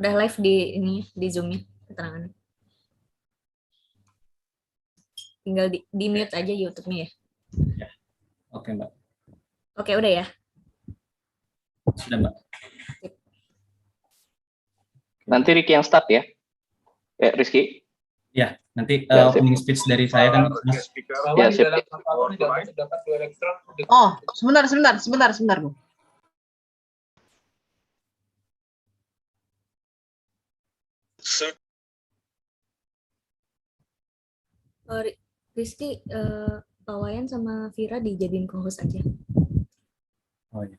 Udah live di ini di Zoom-nya keterangannya. Tinggal di mute aja YouTube-nya ya. Ya. Oke, Mbak. Oke, udah ya. Sudah, Mbak. Nanti Ricky yang start ya. Rizky. Ya, nanti Ya, sip. opening speech dari saya kan. Ya, sip. Oh, sebentar, Bu. Rizky, Pak Wayan sama Vira dijadiin co-host aja. Oh ya.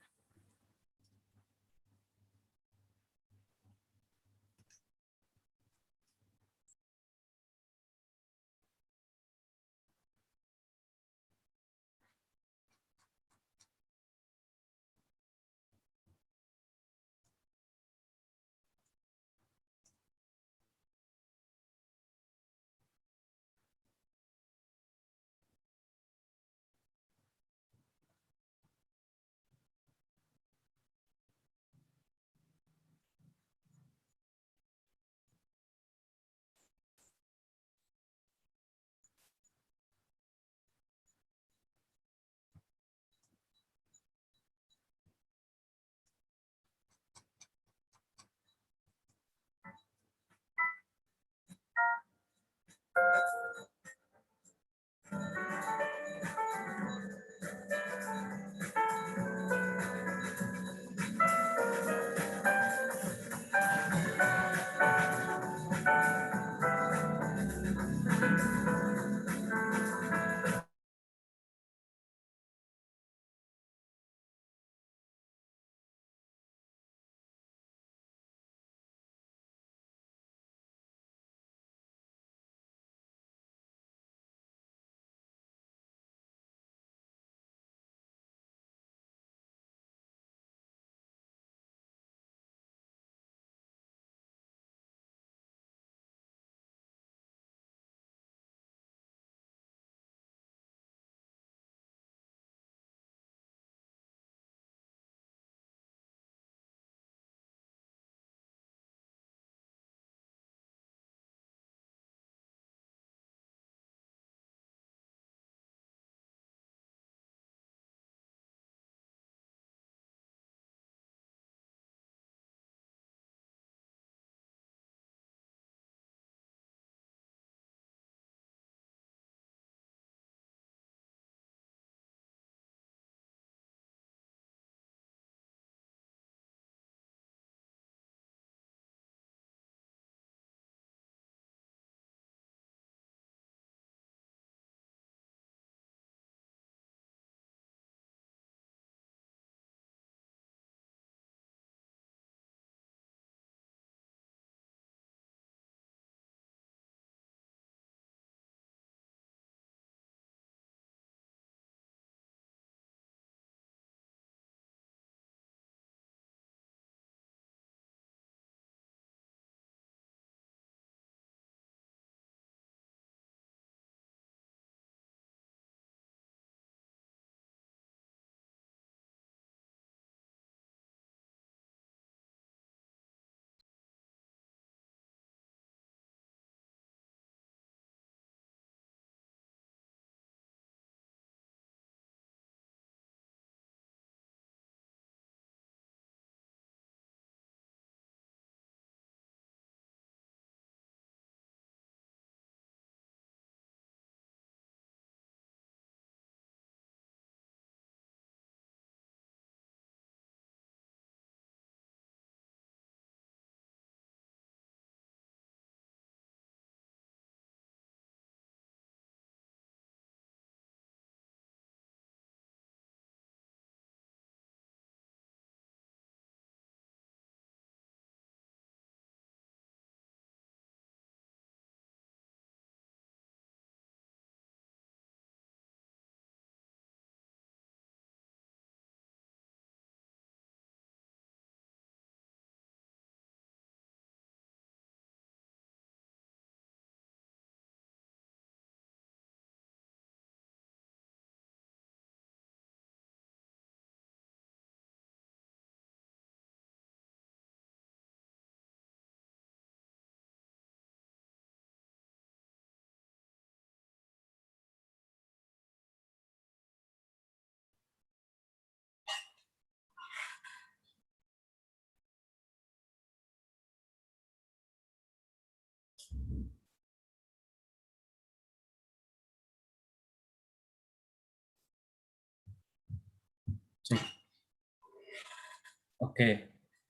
Okay.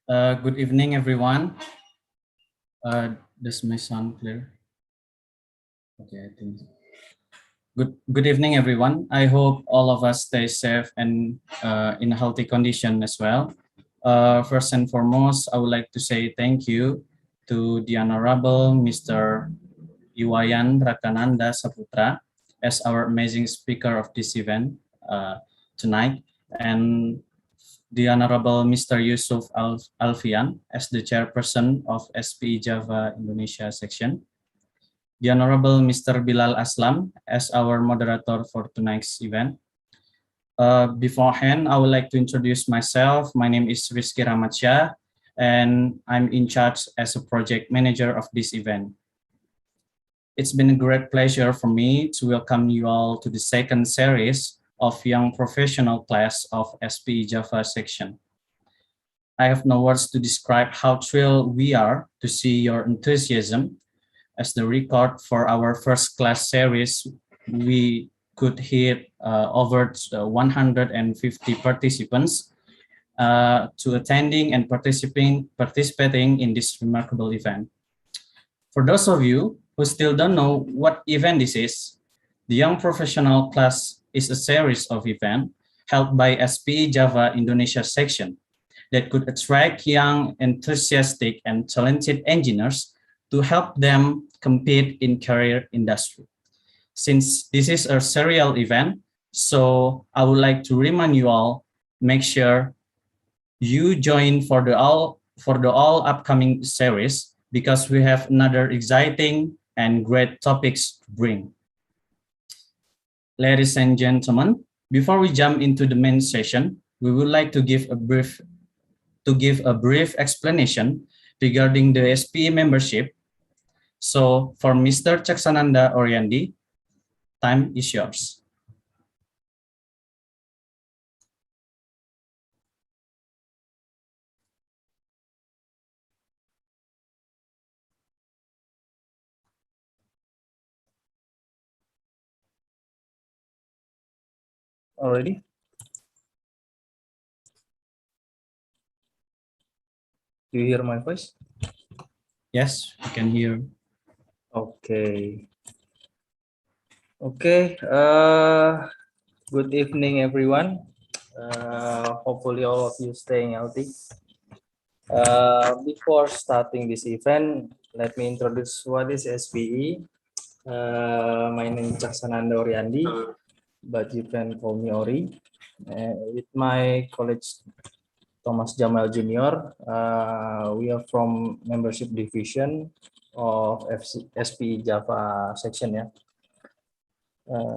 Good evening, everyone. Does my sound clear? Okay, I think. Good evening, everyone. I hope all of us stay safe and in a healthy condition as well. First and foremost, I would like to say thank you to the Honorable Mr. Iwayan Ratananda Saputra as our amazing speaker of this event tonight, and the Honorable Mr. Yusuf Alfian as the chairperson of SPE Java Indonesia section, the Honorable Mr. Bilal Aslam as our moderator for tonight's event. Beforehand, I would like to introduce myself. My name is Rizky Ramadsyah, and I'm in charge as a project manager of this event. It's been a great pleasure for me to welcome you all to the second series of Young Professional class of SPE Java section. I have no words to describe how thrilled we are to see your enthusiasm. As the record for our first class series, we could hit over 150 participants to attending and participating in this remarkable event. For those of you who still don't know what event this is, the Young Professional class is a series of events held by SPE Java Indonesia section that could attract young, enthusiastic, and talented engineers to help them compete in career industry. Since this is a serial event, so I would like to remind you all, make sure you join for the all upcoming series because we have another exciting and great topics to bring. Ladies and gentlemen, before we jump into the main session, we would like to give a brief explanation regarding the SPE membership. So for Mr. Caksananda Oriandi, time is yours. Already? Do you hear my voice? Yes, you can hear. Okay. Good evening, everyone. Hopefully all of you staying healthy. Before starting this event, let me introduce what is SPE. My name is Caksananda Oriandi, but you can call me Ori. With my colleague Thomas Jamal Jr., we are from membership division of SPE Java section. Yeah.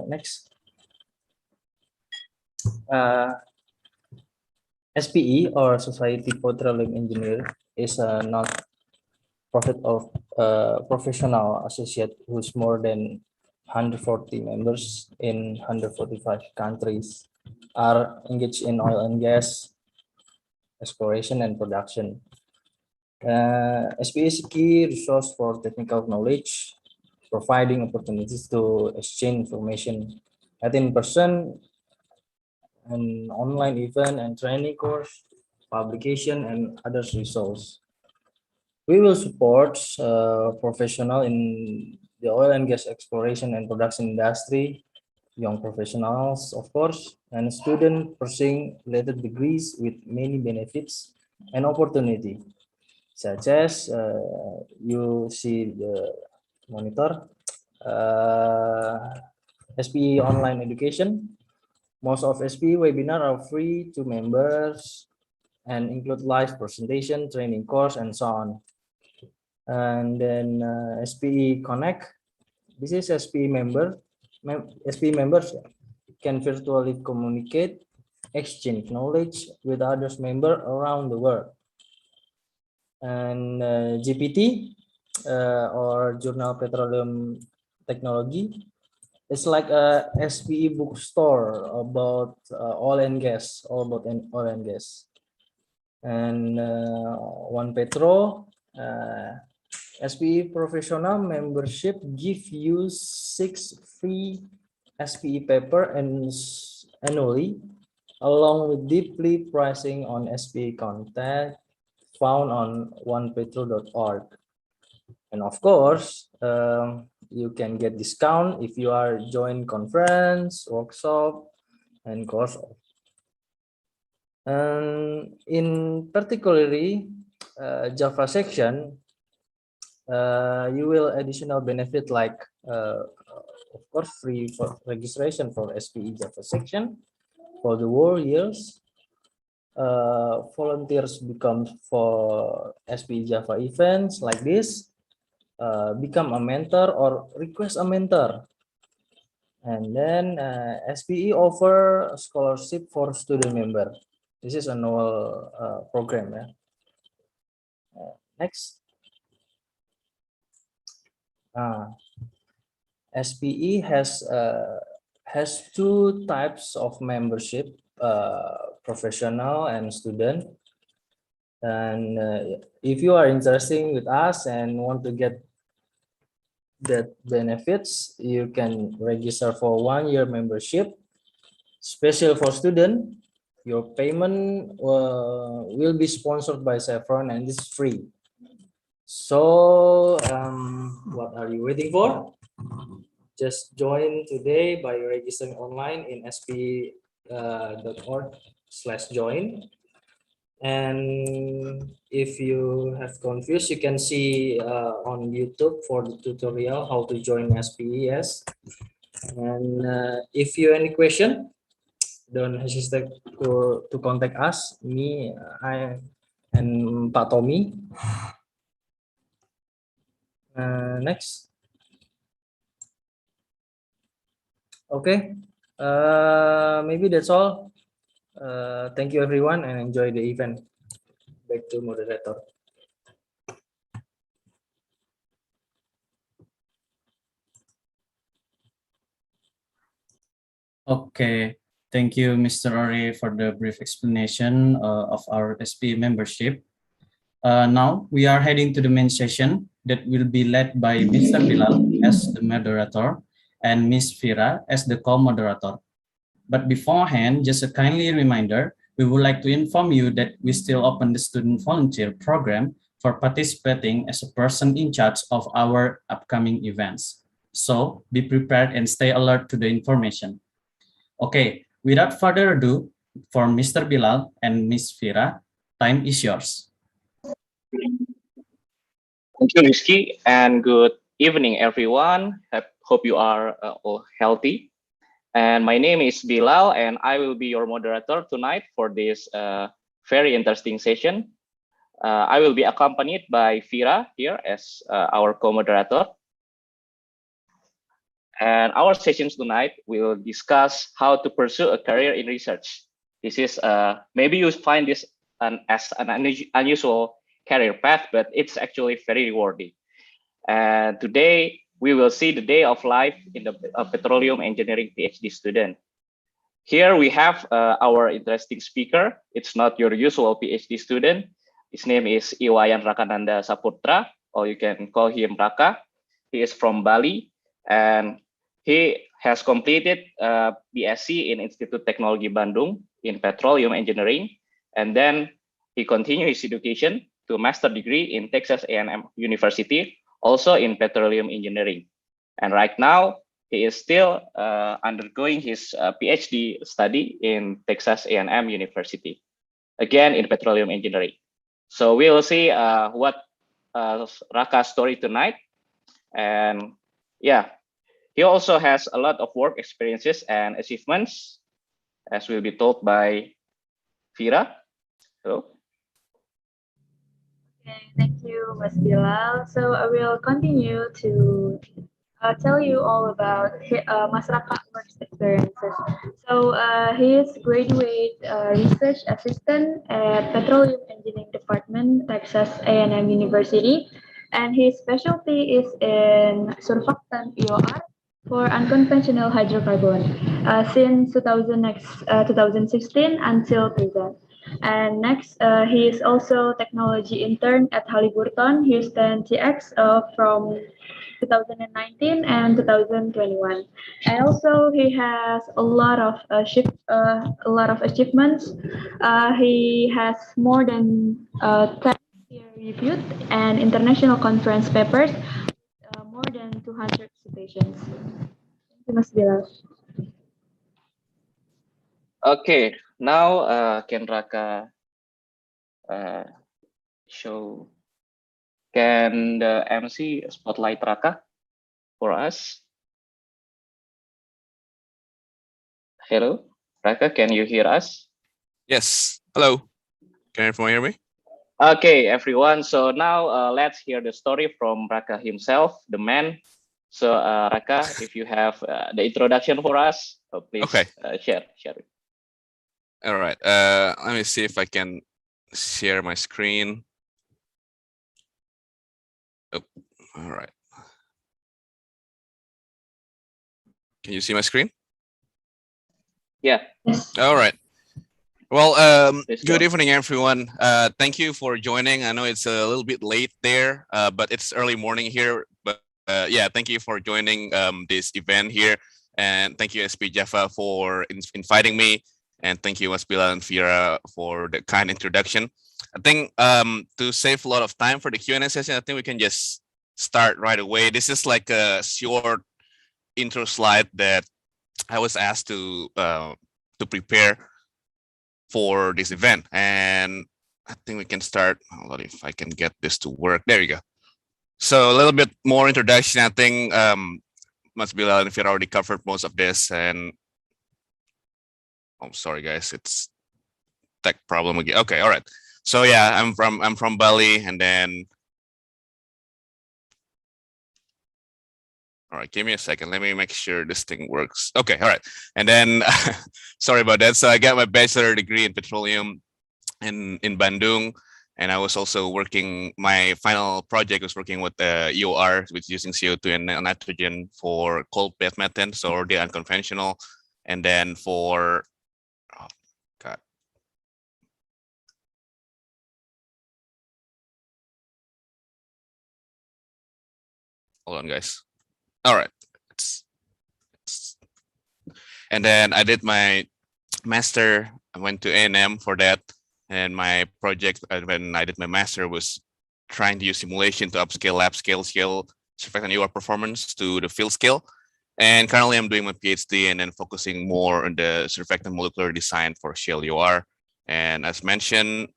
Next. SPE or Society Petroleum Engineer is a not-profit of professional associate who's more than 140 members in 145 countries are engaged in oil and gas exploration and production. SPE is a key resource for technical knowledge, providing opportunities to exchange information at in-person, an online event and training course, publication, and other resources. We will support professional in the oil and gas exploration and production industry, young professionals, of course, and students pursuing related degrees with many benefits and opportunity, such as you see the monitor, SPE online education. Most of SPE webinar are free to members and include live presentation, training course, and so on. And then Spe Connect. This is SPE SPE members can virtually communicate, exchange knowledge with others members around the world. And GPT or Journal Petroleum Technology. It's like a SPE bookstore about oil and gas, all about oil and gas. And One Petro, SPE professional membership give you 6 free SPE paper and annually, along with deeply pricing on SPE content found on onepetro.org. And of course, you can get discount if you are join conference, workshop, and course. And in particularly Java section, you will additional benefit like of course free for registration for SPE Java section for the whole years. Volunteers become for SPE Java events like this, become a mentor or request a mentor. And then SPE offer a scholarship for student member. This is annual program. Yeah. Next. SPE has two types of membership, professional and student. And if you are interested with us and want to get that benefits, you can register for 1 year membership. Special for student, your payment will be sponsored by Saffron and it's free. So what are you waiting for? Just join today by registering online in spe.org/join. And if you have confused, you can see on YouTube for the tutorial how to join SPES. And if you have any question, don't hesitate to contact us, me, I, and Pak Tommy. Next. Okay, maybe that's all. Thank you everyone and enjoy the event. Back to moderator. Okay, thank you, Mr. Ori, for the brief explanation of our SPE membership. Now we are heading to the main session that will be led by Mr. Bilal as the moderator and Ms. Fira as the co-moderator. But beforehand, just a kindly reminder, we would like to inform you that we still open the student volunteer program for participating as a person in charge of our upcoming events. So be prepared and stay alert to the information. Okay, without further ado, for Mr. Bilal and Ms. Fira, time is yours. Thank you, Rizky, and good evening, everyone. Hope you are all healthy. And my name is Bilal, and I will be your moderator tonight for this very interesting session. I will be accompanied by Fira here as our co-moderator. And our sessions tonight will discuss how to pursue a career in research. This is maybe you find this as an unusual career path, but it's actually very rewarding. And today we will see the day of life in the petroleum engineering PhD student. Here we have our interesting speaker. It's not your usual PhD student. His name is Iwayan Rakananda Saputra, or you can call him Raka. He is from Bali, and he has completed BSc in Institut Teknologi Bandung in petroleum engineering, and then he continued his education to master degree in Texas A&M University, also in petroleum engineering. And right now, he is still undergoing his PhD study in Texas A&M University, again in petroleum engineering. So we will see what Raka's story tonight. And yeah, he also has a lot of work experiences and achievements, as will be told by Fira. Hello. Okay, thank you, Mas Bilal. So I will continue to tell you all about Mas Raka work experiences. So he is graduate research assistant at Petroleum Engineering Department, Texas A&M University, and his specialty is in surfactant EOR for unconventional hydrocarbon since 2016 until present. And next, he is also technology intern at Halliburton, Houston, TX from 2019 and 2021. And also, he has a lot of achievements. He has more than 10 peer-reviewed and international conference papers, more than 200 citations. Thank you, Mas Bilal. Okay, now can Raka show? Can the MC spotlight Raka for us? Hello, Raka, can you hear us? Yes. Hello. Can everyone hear me? Okay, everyone. So now let's hear the story from Raka himself, the man. So Raka, if you have the introduction for us, please Okay. share it. All right. Let me see if I can share my screen. Oh, all right. Can you see my screen? Yeah. All right. Well, Let's good go. evening, everyone. Thank you for joining. I know it's a little bit late there, but it's early morning here. But yeah, thank you for joining this event here. And thank you, SP Jaffa, for inviting me. And thank you, Waspila and Fira, for the kind introduction. I think to save a lot of time for the Q&A session, I think we can just start right away. This is like a short intro slide that I was asked to prepare for this event, and I think we can start. Hold on, if I can get this to work. There you go. So a little bit more introduction. I think Mas Bilal and Fira already covered most of this, and I'm sorry guys, it's tech problem again. Okay, all right. So yeah, I'm from Bali, and then all right, give me a second. Let me make sure this thing works. Okay, all right. And then sorry about that. So I got my bachelor degree in petroleum in Bandung, and I was also working. My final project was working with the EOR, which is using CO2 and nitrogen for cold bed methane, so already unconventional. And then for oh god, hold on, guys. All right, and then I did my master. I went to A&M for that, and my project when I did my master was trying to use simulation to upscale lab scale surfactant EOR performance to the field scale. And currently I'm doing my PhD and then focusing more on the surfactant molecular design for shale EOR. And as mentioned,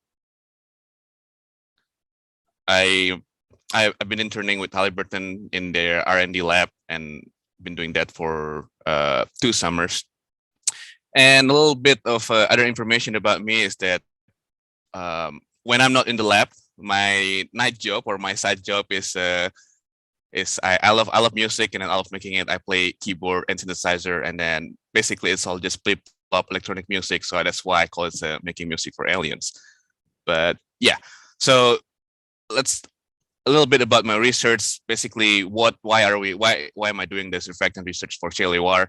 I've been interning with Halliburton in their R&D lab and been doing that for 2 summers. And a little bit of other information about me is that when I'm not in the lab, my night job or my side job is I love music, and I love making it. I play keyboard and synthesizer, and then basically it's all just flip flop electronic music. So that's why I call it making music for aliens. But yeah, so let's a little bit about my research. Basically, why am I doing this surfactant research for shale EOR?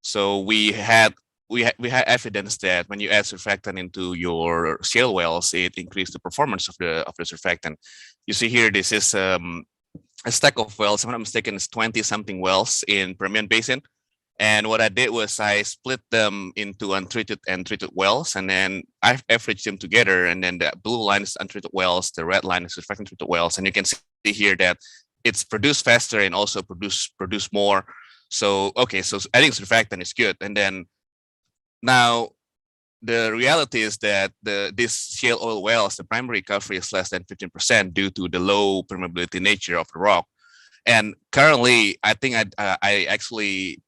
So we had evidence that when you add surfactant into your shale wells, it increased the performance of the surfactant. You see here, this is a stack of wells. If I'm not mistaken, it's 20 something wells in Permian Basin. And what I did was I split them into untreated and treated wells, and then I averaged them together. And then the blue line is untreated wells, the red line is surfactant treated wells, and you can see here that it's produced faster and also produce more. So okay, so adding surfactant is good. And then now, the reality is that this shale oil wells, the primary recovery is less than 15% due to the low permeability nature of the rock. And currently, I think I actually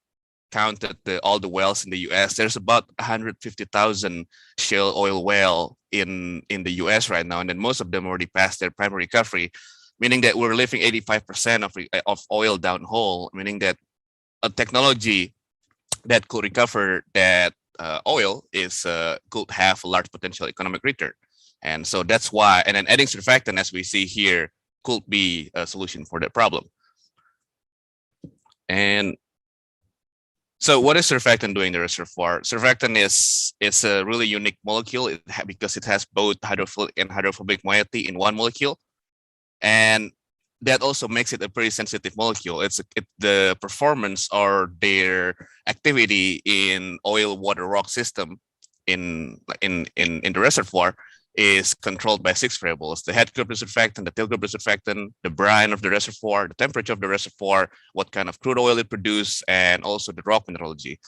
counted all the wells in the U.S. There's about 150,000 shale oil well in the U.S. right now, and then most of them already passed their primary recovery, meaning that we're leaving 85% of oil downhole, meaning that a technology that could recover that oil could have a large potential economic return. And so that's why, and then adding surfactant, as we see here, could be a solution for that problem. And So what is surfactant doing in the reservoir? Surfactant is a really unique molecule because it has both hydrophilic and hydrophobic moiety in one molecule, and that also makes it a pretty sensitive molecule. The performance or their activity in oil, water, rock system in the reservoir is controlled by 6 variables: the head group surfactant, the tail group surfactant, the brine of the reservoir, the temperature of the reservoir, what kind of crude oil it produces, and also the rock mineralogy.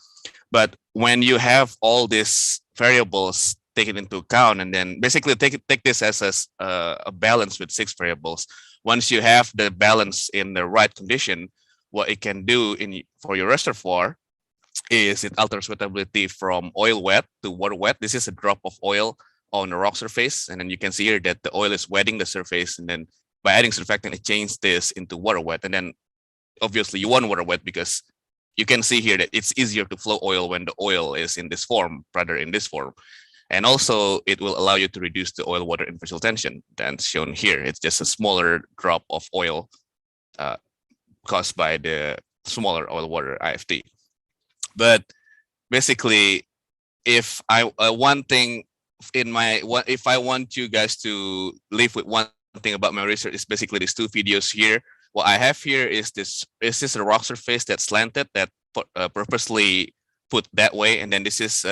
But when you have all these variables taken into account, and then basically take this as a balance with 6 variables. Once you have the balance in the right condition, what it can do for your reservoir is it alters wettability from oil wet to water wet. This is a drop of oil on the rock surface, and then you can see here that the oil is wetting the surface, and then by adding surfactant, it changes this into water wet. And then obviously you want water wet because you can see here that it's easier to flow oil when the oil is in this form rather in this form. And also it will allow you to reduce the oil water interfacial tension than shown here. It's just a smaller drop of oil caused by the smaller oil water IFT. But basically, if one thing if I want you guys to leave with one thing about my research, is basically these 2 videos here. What I have here is this a rock surface that's slanted, that purposely put that way, and then this is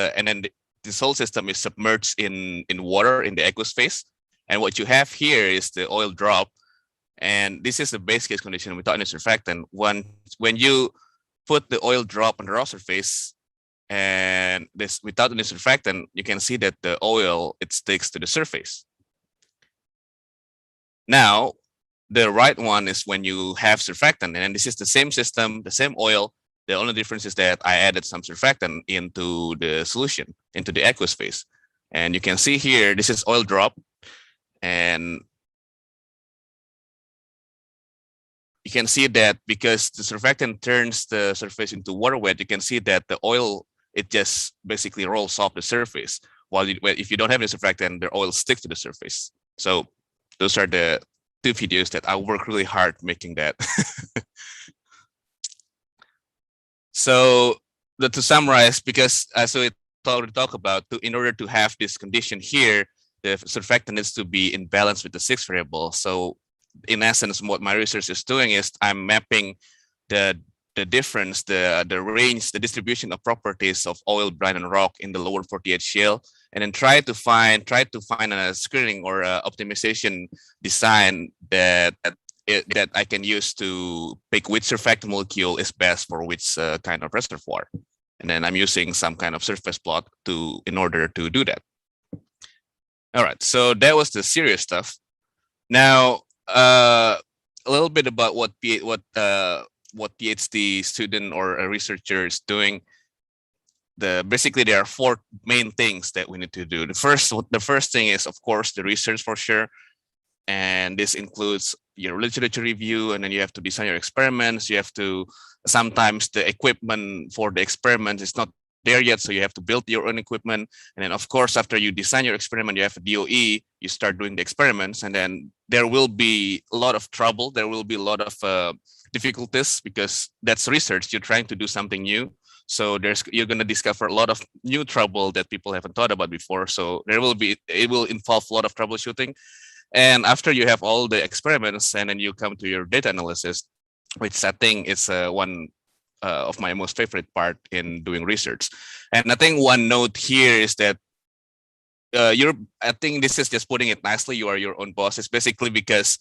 this whole system is submerged in water in the aqueous phase. And what you have here is the oil drop, and this is the base case condition without any surfactant. When you put the oil drop on the rock surface and this without any surfactant, you can see that the oil, it sticks to the surface. Now, the right one is when you have surfactant, and this is the same system, the same oil. The only difference is that I added some surfactant into the solution, into the aqueous phase. And you can see here, this is oil drop, and you can see that because the surfactant turns the surface into water wet, you can see that the oil, it just basically rolls off the surface. While if you don't have the surfactant, the oil sticks to the surface. So those are the 2 videos that I work really hard making that. So to summarize, because as we already talked about, in order to have this condition here, the surfactant needs to be in balance with the 6 variables. So in essence, what my research is doing is I'm mapping the difference, the range, the distribution of properties of oil, brine, and rock in the lower 48 shale, and then try to find a screening or a optimization design that I can use to pick which surfactant molecule is best for which kind of reservoir. And then I'm using some kind of surface plot in order to do that. All right, so that was the serious stuff. Now, a little bit about what PhD student or a researcher is doing. Basically there are 4 main things that we need to do. The first thing is, of course, the research for sure. And this includes your literature review, and then you have to design your experiments. You have to, sometimes the equipment for the experiments is not there yet, so you have to build your own equipment. And then of course, after you design your experiment, you have a DOE, you start doing the experiments, and then there will be a lot of trouble. There will be a lot of difficulties because that's research. You're trying to do something new. So you're going to discover a lot of new trouble that people haven't thought about before. So it will involve a lot of troubleshooting. And after you have all the experiments, and then you come to your data analysis, which I think is one of my most favorite part in doing research. And I think one note here is that I think this is just putting it nicely, you are your own boss. It's basically because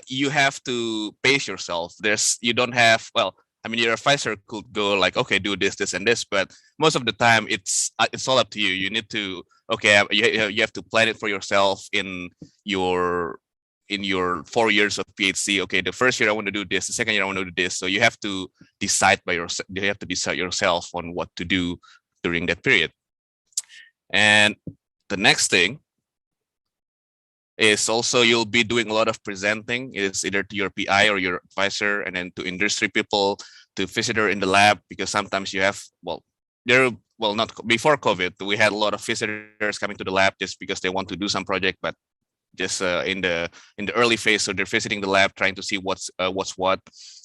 you have to pace yourself. You don't have, well, I mean, your advisor could go like, okay, do this, this, and this, but most of the time it's all up to you. You need to, okay, you have to plan it for yourself in your 4 years of PhD. Okay, the first year I want to do this, the second year I want to do this. So you have to decide yourself on what to do during that period. And the next thing is also you'll be doing a lot of presenting. It's either to your PI or your advisor, and then to industry people, to visitor in the lab, because sometimes you have, not before COVID, we had a lot of visitors coming to the lab just because they want to do some project, but just in the early phase. So they're visiting the lab, trying to see what's what,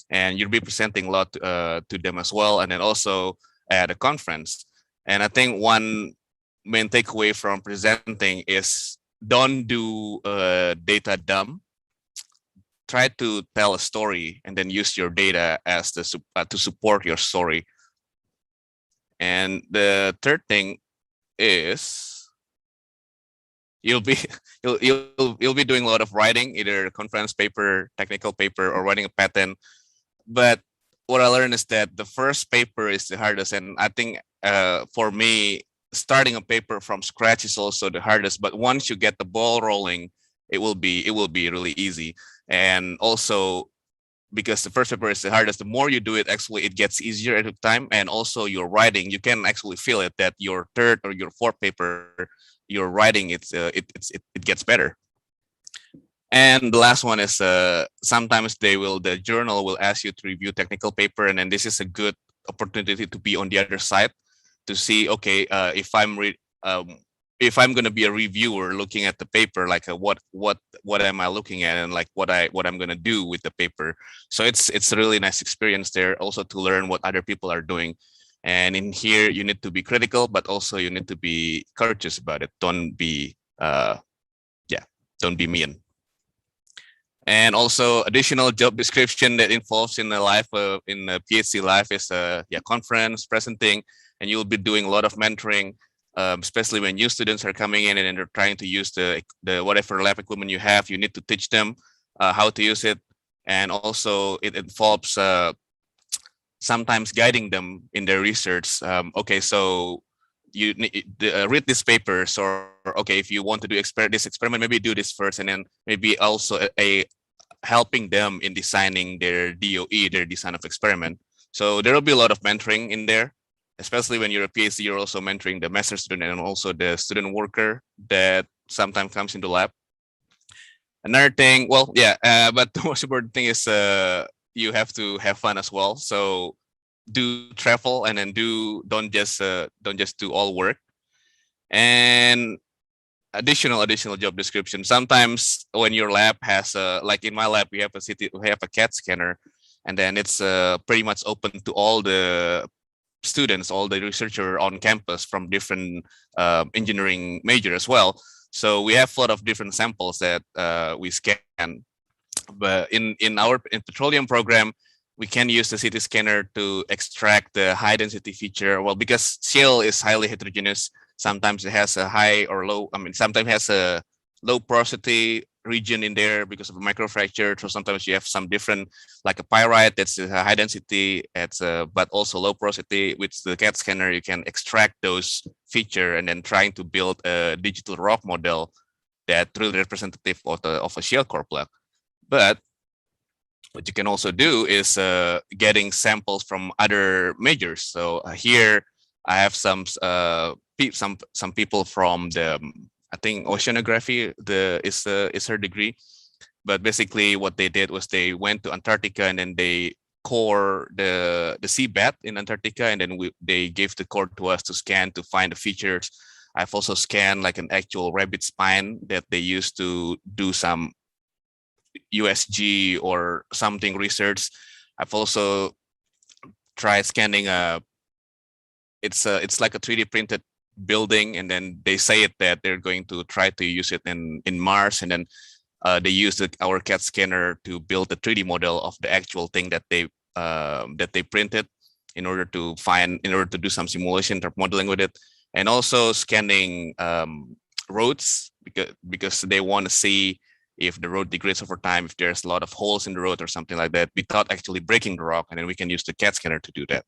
and you'll be presenting a lot to them as well. And then also at a conference. And I think one main takeaway from presenting is don't do data dump. Try to tell a story and then use your data as the to support your story. And the third thing is you'll be you'll be doing a lot of writing, either a conference paper, technical paper, or writing a patent. But what I learned is that the first paper is the hardest, and I think for me, starting a paper from scratch is also the hardest. But once you get the ball rolling, it will be really easy. And also, because the first paper is the hardest, the more you do it, actually it gets easier at the time. And also your writing, you can actually feel it that your third or your fourth paper, your writing, it gets better. And the last one is sometimes the journal will ask you to review technical paper, and then this is a good opportunity to be on the other side to see, okay, if I'm going to be a reviewer looking at the paper, like what am I looking at, and like what I'm going to do with the paper. So it's a really nice experience there, also to learn what other people are doing. And in here, you need to be critical, but also you need to be courteous about it. Don't be mean. And also additional job description that involves in the life in the PhD life is conference, presenting, and you'll be doing a lot of mentoring, especially when new students are coming in and they're trying to use the whatever lab equipment you have. You need to teach them how to use it, and also it involves sometimes guiding them in their research. Okay, so you read these papers, or okay, if you want to do this experiment, maybe do this first, and then maybe also helping them in designing their DOE, their design of experiment. So there will be a lot of mentoring in there, especially when you're a PhD. You're also mentoring the master student and also the student worker that sometimes comes into lab. Another thing, but the most important thing is you have to have fun as well. So do travel, and then don't just do all work. And additional job description. Sometimes when your lab has like in my lab, we have a CAD scanner, and then it's pretty much open to all the students, all the researchers on campus from different engineering major as well. So we have a lot of different samples that we scan. But in petroleum program, we can use the CT scanner to extract the high density feature. Well, because shale is highly heterogeneous, sometimes it has a high or low. I mean, sometimes it has a low porosity region in there because of a microfracture. So sometimes you have some different, like a pyrite that's a high density, but also low porosity. With the CAD scanner, you can extract those feature and then trying to build a digital rock model that's really representative of a shale core block. But what you can also do is getting samples from other majors. So here I have some people from the, I think oceanography is her degree. But basically what they did was they went to Antarctica and then they core the seabed in Antarctica, and then they gave the core to us to scan to find the features. I've also scanned like an actual rabbit spine that they used to do some USG or something research. I've also tried scanning it's like a 3D printed building, and then they say it that they're going to try to use it in Mars, and then they used our CAD scanner to build a 3D model of the actual thing that they printed in order to do some simulation or modeling with it. And also scanning roads because they want to see if the road degrades over time, if there's a lot of holes in the road or something like that, without actually breaking the rock, and then we can use the CAD scanner to do that.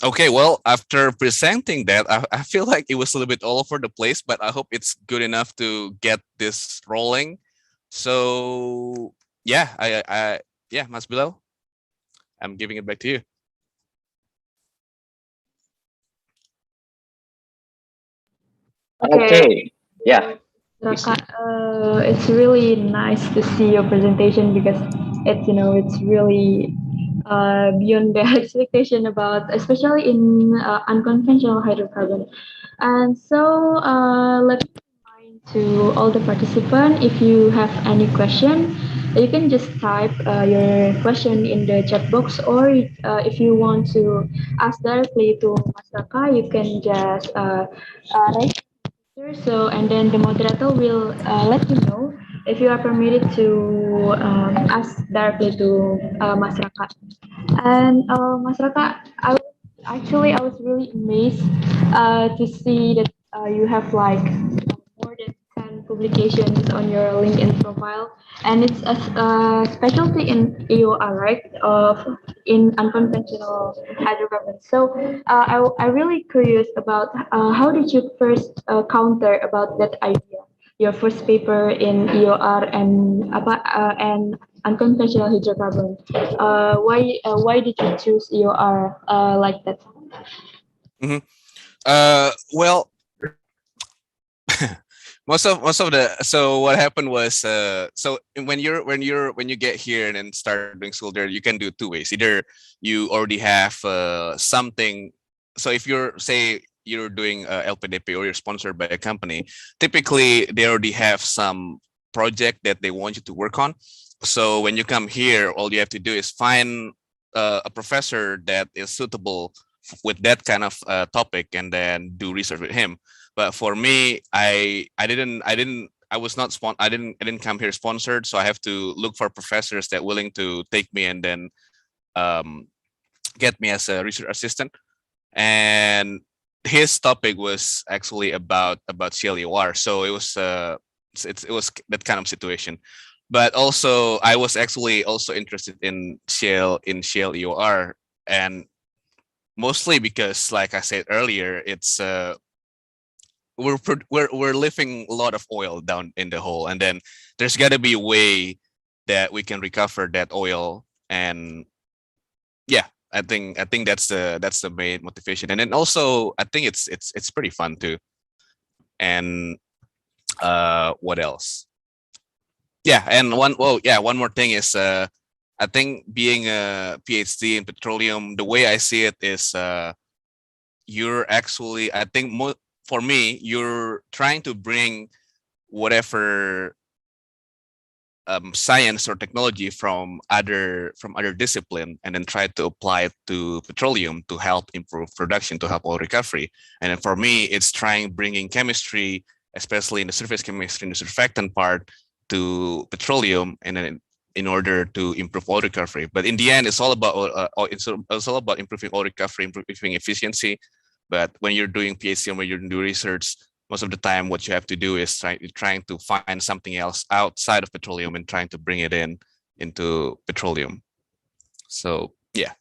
Okay, well, after presenting that, I feel like it was a little bit all over the place, but I hope it's good enough to get this rolling. So yeah, Mas Bilal, I'm giving it back to you. Okay. Yeah. It's really nice to see your presentation because it's really beyond the expectation about, especially in unconventional hydrocarbon. And so let me remind to all the participants, if you have any question, you can just type your question in the chat box, or if you want to ask directly to Mas Raka, you can just raise your hand. So, and then the moderator will let you know if you are permitted to ask directly to Mas Raka. And Mas Raka, I was really amazed to see that you have like more than 10 publications on your LinkedIn profile, and it's a specialty in EOR, right? In unconventional hydrocarbons. So I really curious about how did you first counter about that idea? Your first paper in EOR and unconventional hydrocarbon. Why did you choose EOR like that? Mhm. Well, most of the so what happened was so when you get here and then start doing school there, you can do two ways. Either you already have something. So if you're say you're doing LPDP or you're sponsored by a company, typically they already have some project that they want you to work on. So when you come here, all you have to do is find a professor that is suitable with that kind of topic and then do research with him. But for me, I was not I didn't come here sponsored, so I have to look for professors that willing to take me and then um, get me as a research assistant. And his topic was actually about shale EOR, so it was it was that kind of situation. But also, I was actually also interested in shale EOR, and mostly because, like I said earlier, it's we're lifting a lot of oil down in the hole, and then there's got to be a way that we can recover that oil. And yeah, I think that's the main motivation. And then also I think it's pretty fun too. And what else? Yeah, and one more thing is I think being a PhD in petroleum, the way I see it is you're actually, I think for me, you're trying to bring whatever science or technology from other discipline and then try to apply it to petroleum to help improve production, to help oil recovery. And then for me, it's trying bringing chemistry, especially in the surface chemistry, in the surfactant part, to petroleum, and then in order to improve oil recovery. But in the end, it's all about it's all about improving oil recovery, improving efficiency. But when you're doing PhD and when you're doing research, most of the time what you have to do is trying to find something else outside of petroleum and trying to bring it into petroleum. So yeah.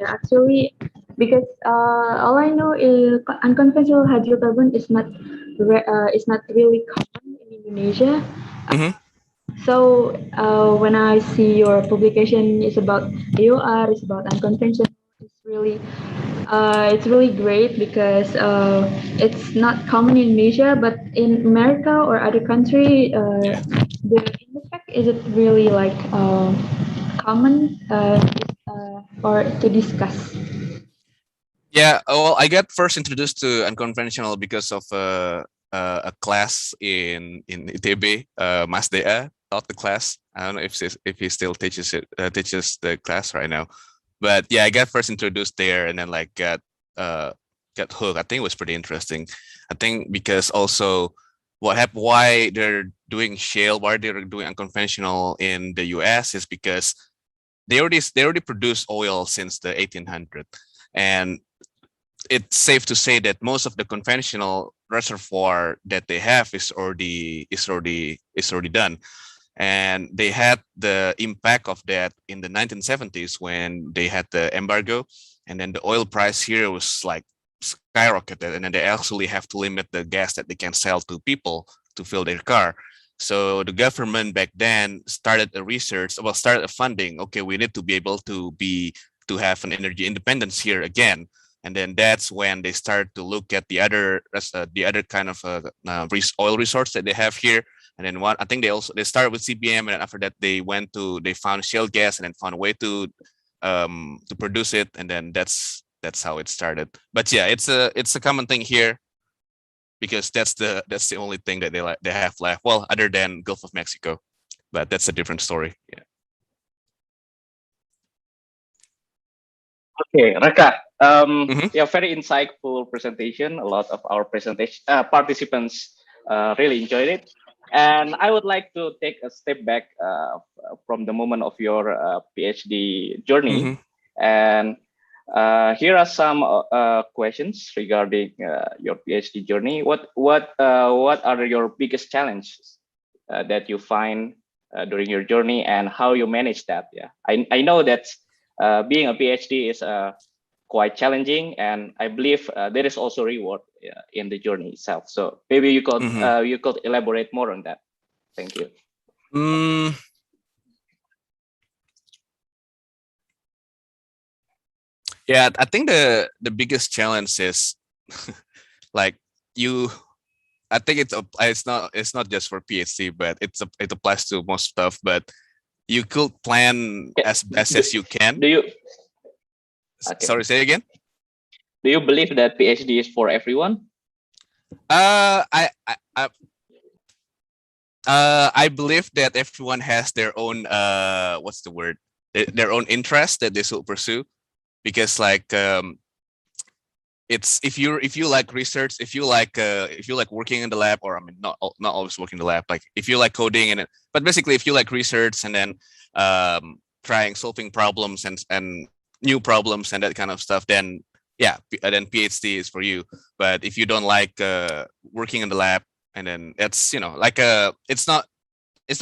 Yeah, actually, because all I know is unconventional hydrocarbon is not really common in Indonesia. Mm-hmm. So when I see your publication is about AOR, is about unconventional, it's really great because it's not common in Indonesia, but in America or other country, Yeah. the in effect is it really like common or to discuss? Yeah, well, I got first introduced to unconventional because of a class in ITB. Mas Dea taught the class. I don't know if he still teaches teaches the class right now. But yeah, I got first introduced there, and then like got hooked. I think it was pretty interesting. I think because also what happened, why they're doing shale, why they're doing unconventional in the U.S. is because they already produce oil since the 1800s, and it's safe to say that most of the conventional reservoir that they have is already done. And they had the impact of that in the 1970s when they had the embargo, and then the oil price here was like skyrocketed, and then they actually have to limit the gas that they can sell to people to fill their car. So the government back then started a research, well, started a funding. Okay, we need to be able to have an energy independence here again. and then that's when they start to look at the other kind of oil resource that they have here. And then I think they started with CBM, and then after that they found shale gas and then found a way to produce it, and then that's how it started. But yeah, it's a common thing here, because that's the only thing that they have left. Well, other than Gulf of Mexico, but that's a different story. Yeah. Okay, Raka. Mhm. Yeah, very insightful presentation. A lot of our presentation participants really enjoyed it, and I would like to take a step back from the moment of your PhD journey, Mhm. and here are some questions regarding your PhD journey. What are your biggest challenges that you find during your journey, and how you manage that? Yeah, I know that being a PhD is quite challenging, and I believe there is also reward in the journey itself. So maybe Mhm. you could elaborate more on that. Thank you. Mm, yeah, I think the biggest challenge is like you. I think it's not just for PhD, but it applies to most stuff. But you could plan Yeah, as best Do, as you can. do you okay? Sorry, say again. Do you believe that PhD is for everyone? I believe that everyone has their own what's the word, their own interest that they should pursue, because like it's if you like research, if you like working in the lab, or I mean not always working in the lab, like if you like coding and but basically if you like research and then trying solving problems and new problems and that kind of stuff, then yeah, then PhD is for you. But if you don't like working in the lab, and then it's like it's not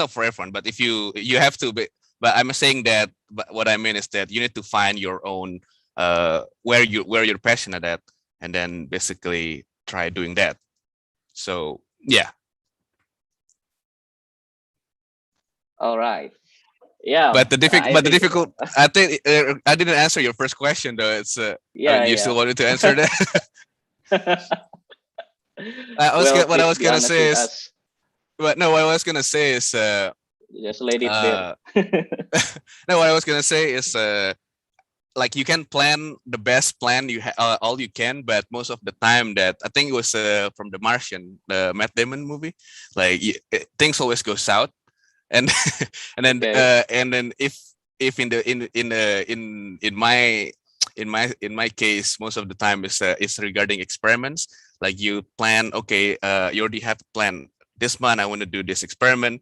for everyone, but if you have to be. But I'm saying that, but what I mean is that you need to find your own where you're passionate at, and then basically try doing that. So yeah. All right. Yeah, But I the think. difficult, I think I didn't answer your first question though. It's I mean, Yeah, you still yeah. wanted to answer that. Well, What I please was be gonna honest say with is, us. but no, what I was gonna say is Just let it there. uh no, what I was gonna say is like you can plan the best plan all you can, but most of the time, that I think it was from The Martian, the Matt Damon movie, like things always go south, and Okay. and then if in my case, most of the time is regarding experiments. Like you plan, okay, you already have a plan. This month I want to do this experiment,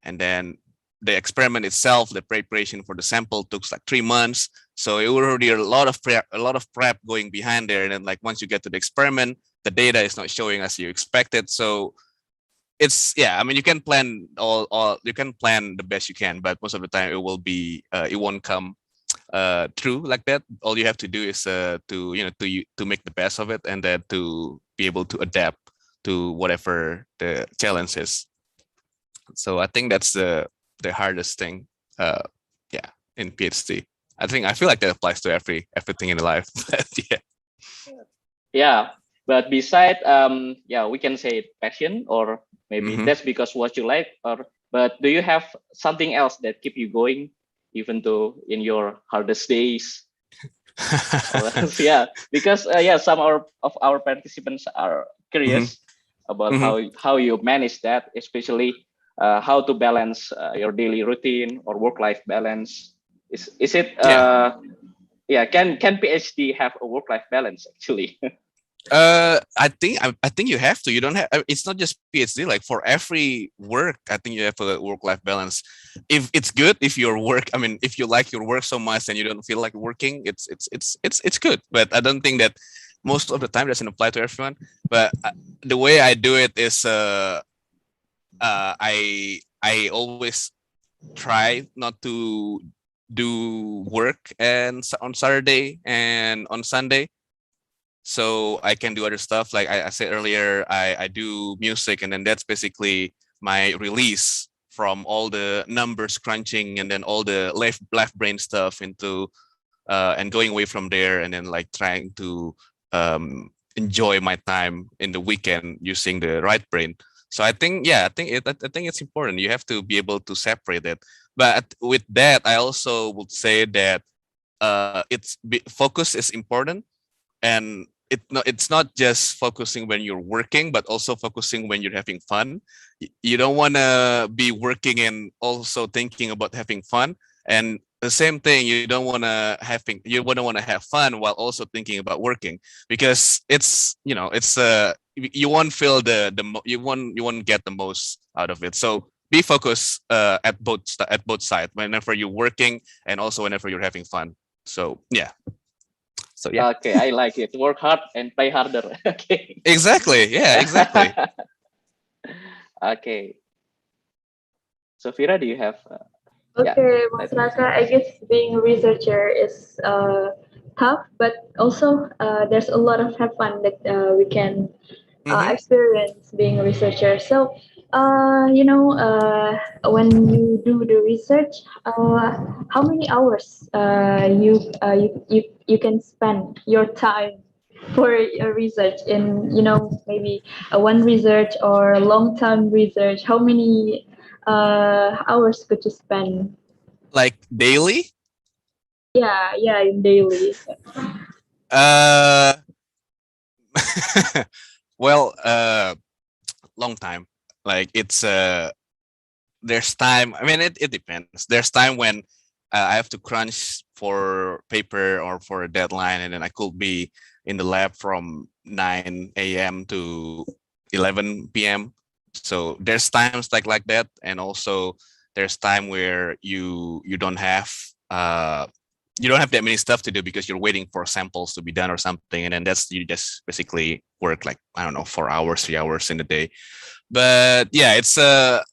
and then the experiment itself, the preparation for the sample took like 3 months. So it already a lot of prep going behind there. And then like once you get to the experiment, the data is not showing as you expected. So it's, yeah, I mean, you can plan you can plan the best you can, but most of the time it won't come true like that. All you have to do is to make the best of it, and then to be able to adapt to whatever the challenge is. So I think that's the hardest thing, yeah, in PhD. I feel like that applies to everything in life. But yeah. Yeah, but beside yeah, we can say passion, or maybe Mhm. that's because what you like, or but do you have something else that keep you going even though in your hardest days? Or else, yeah, because yeah, some of our participants are Mhm. curious about Mhm. how you manage that, especially how to balance your daily routine or work life balance. Is it Yeah. yeah, can PhD have a work life balance actually? I think you have to. You don't have. It's not just PhD. Like for every work, I think you have a work-life balance. If it's good, if your work, I mean, if you like your work so much and you don't feel like working, it's good. But I don't think that most of the time doesn't apply to everyone. But the way I do it is, I always try not to do work and on Saturday and on Sunday, so I can do other stuff. Like I said earlier, I do music, and then that's basically my release from all the numbers crunching and then all the left brain stuff into and going away from there, and then like trying to enjoy my time in the weekend using the right brain. So I think, yeah, I think it's important. You have to be able to separate it. But with that, I also would say that focus is important, and it's not just focusing when you're working, but also focusing when you're having fun. You don't want to be working and also thinking about having fun, and the same thing, you want to have fun while also thinking about working, because you won't feel you won't get the most out of it. So be focused at both sides, whenever you're working and also whenever you're having fun. So yeah. So yeah. Okay, I like it. Work hard and play harder. Okay. Exactly. Yeah, exactly. Okay. So Vira, do you have? Yeah, Okay, Mas Raka, I guess being a researcher is tough, but also there's a lot of have fun that we can Mhm. experience being a researcher. So, when you do the research, how many hours you can spend your time for a research in, maybe a one research or a long time research? How many hours could you spend? Like daily? Yeah, in daily. Uh well, long time. Like it's there's time. I mean, it depends. There's time when I have to crunch for paper or for a deadline, and then I could be in the lab from 9 a.m. to 11 p.m. So there's times like that, and also there's time where you don't have that many stuff to do because you're waiting for samples to be done or something, and then you just basically work like, I don't know, 4 hours, 3 hours in a day. But yeah, it's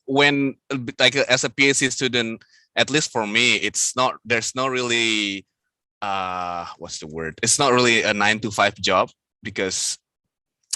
when like as a PhD student, at least for me, there's not really what's the word, it's not really a 9 to 5 job, because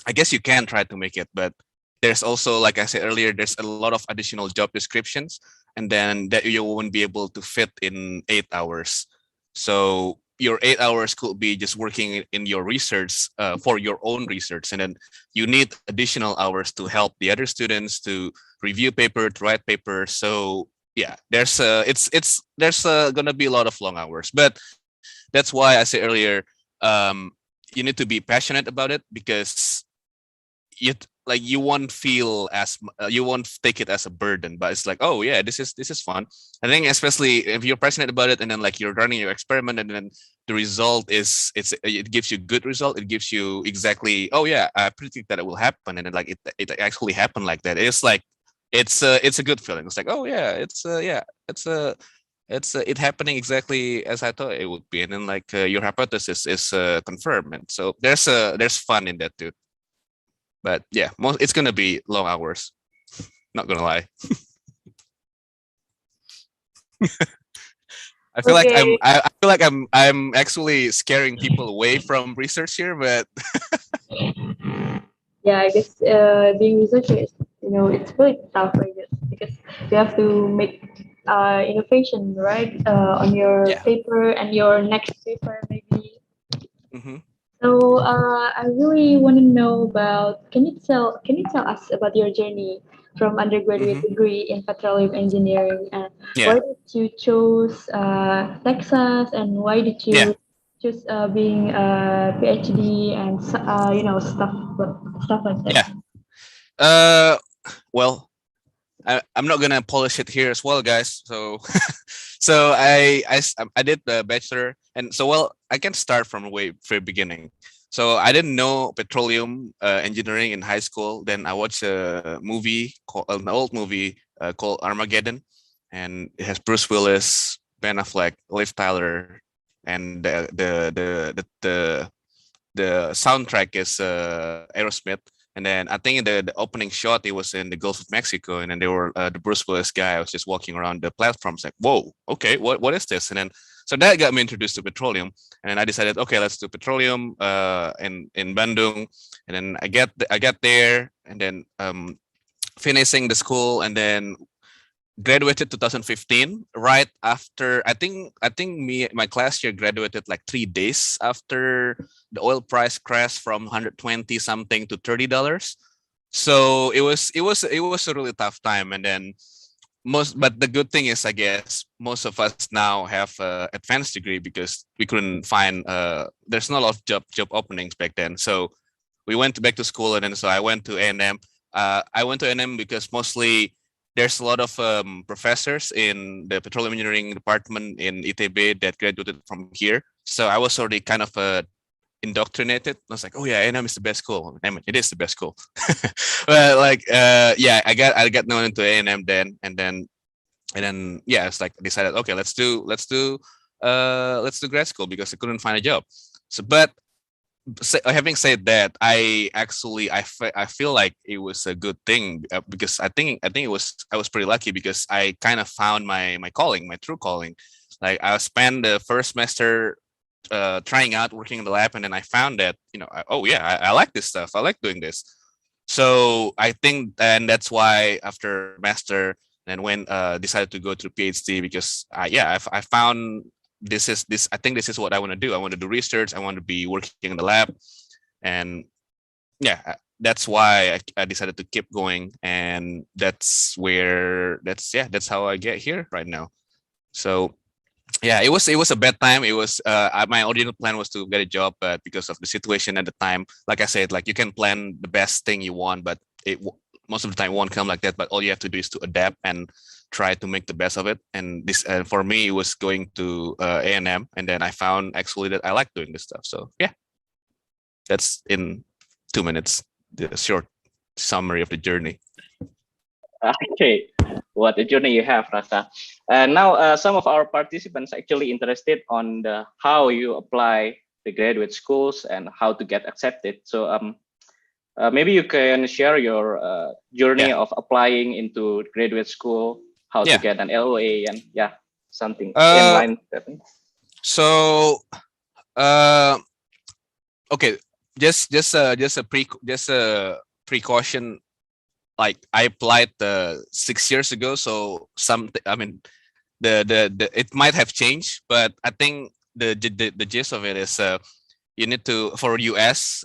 I guess you can try to make it, but there's also, like I said earlier, there's a lot of additional job descriptions, and then that you won't be able to fit in 8 hours. So your 8 hours could be just working in your research for your own research, and then you need additional hours to help the other students to review paper, to write paper. So yeah, there's gonna be a lot of long hours, but that's why I said earlier, um, you need to be passionate about it, because you won't feel you won't take it as a burden, but it's like, oh yeah, this is fun. I think especially if you're passionate about it, and then like you're running your experiment, and then the result it gives you good result, it gives you exactly, oh yeah, I predict that it will happen, and then like it actually happened like that. It's like it's a good feeling. It's like, oh yeah, it happening exactly as I thought it would be, and then like your hypothesis is confirmed, and so there's fun in that too. But yeah, it's gonna be long hours. Not gonna lie. I feel like Okay. I'm actually scaring people away from research here, but Yeah, I guess being researcher is, it's really tough, I guess, because you have to make innovation, right, on your yeah. paper and your next paper, maybe. Hmm. So I really want to know about. Can you tell us about your journey from undergraduate Hmm. degree in petroleum engineering, and why Yeah. did you choose Texas, and why did Yeah. you choose being a PhD and stuff like that? Yeah. Uh, well, I'm not gonna polish it here as well, guys. So, so I did the bachelor, and so, well, I can start from way very beginning. So I didn't know petroleum engineering in high school. Then I watched a movie an old movie called Armageddon, and it has Bruce Willis, Ben Affleck, Liv Tyler, and the soundtrack is Aerosmith. And then I think in the opening shot, it was in the Gulf of Mexico, and then they were the Bruce Willis guy was just walking around the platforms like, whoa, okay, what is this? And then so that got me introduced to petroleum, and then I decided, okay, let's do petroleum in Bandung, and then I got there, and then finishing the school, and then graduated 2015, right after my class year graduated like 3 days after the oil price crashed from 120 something to $30. So it was a really tough time. And then but the good thing is, I guess most of us now have advanced degree because we couldn't find there's not a lot of job openings back then. So we went back to school, and then so I went to A&M. I went to A&M because mostly there's a lot of professors in the petroleum engineering department in ITB that graduated from here. So I was already kind of indoctrinated. I was like, oh yeah, A&M is the best school. I mean, it is the best school. But like, yeah, I got known into A&M then, and then yeah, it's like decided, okay, let's do grad school because I couldn't find a job. So, but having said that, I feel like it was a good thing because I was pretty lucky because I kind of found my calling, my true calling. Like I spent the first semester trying out working in the lab, and then I found that oh yeah, I like this stuff. I like doing this. So I think, and that's why after master and when decided to go to PhD because I found I think this is what I want to do. I want to do research. I want to be working in the lab, and yeah, that's why I decided to keep going, and that's how I get here right now. So yeah, it was a bad time. It was my original plan was to get a job, but because of the situation at the time, like I said, like you can plan the best thing you want, but most of the time won't come like that. But all you have to do is to adapt and try to make the best of it. And this for me, it was going to A&M, and then I found actually that I like doing this stuff. So yeah, that's in 2 minutes the short summary of the journey. Okay, what a journey you have, Rasa. And now some of our participants actually interested on how you apply the graduate schools and how to get accepted. So maybe you can share your journey of applying into graduate school, how to get an LOA, and something in line. So okay, just a precaution. Like I applied 6 years ago, so I mean, the it might have changed, but I think the gist of it is you need to, for US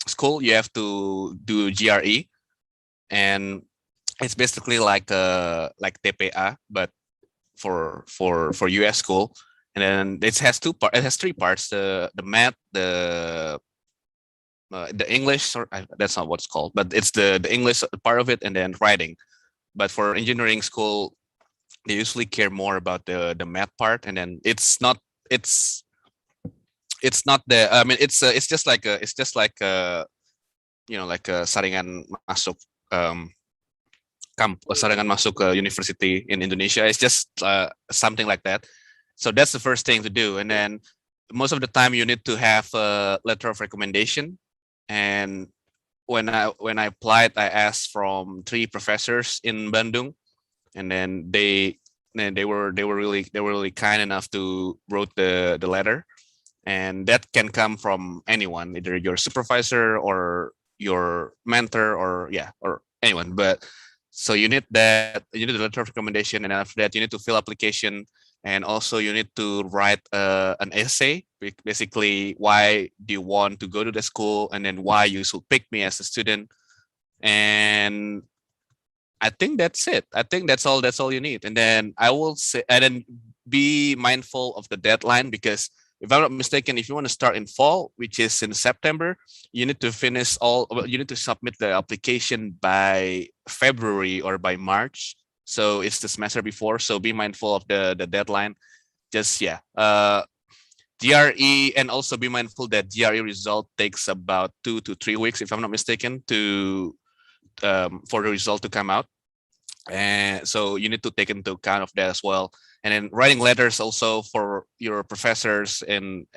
school, you have to do GRE, and it's basically like TPA, but for US school. And then it has three parts: the math, the English, or that's not what it's called, but it's the English part of it, and then writing. But for engineering school, they usually care more about the math part, and then it's not the, I mean, it's just like like a saringan masuk saringan masuk university in Indonesia. It's just something like that. So that's the first thing to do, and then most of the time you need to have a letter of recommendation. And when I applied, I asked from 3 professors in Bandung, and then they were really kind enough to wrote the letter. And that can come from anyone, either your supervisor or your mentor or anyone. But so you need the letter of recommendation, and after that you need to fill application, and also you need to write an essay, basically why do you want to go to the school, and then why you should pick me as a student. And I think that's it. I think that's all you need. And then I will say, and then be mindful of the deadline, because if I'm not mistaken, if you want to start in fall, which is in September, you need to you need to submit the application by February or by March. So it's the semester before. So be mindful of the deadline. Just GRE, and also be mindful that GRE result takes about 2 to 3 weeks, if I'm not mistaken, to for the result to come out. And so you need to take into account of that as well. And then writing letters also for your professors in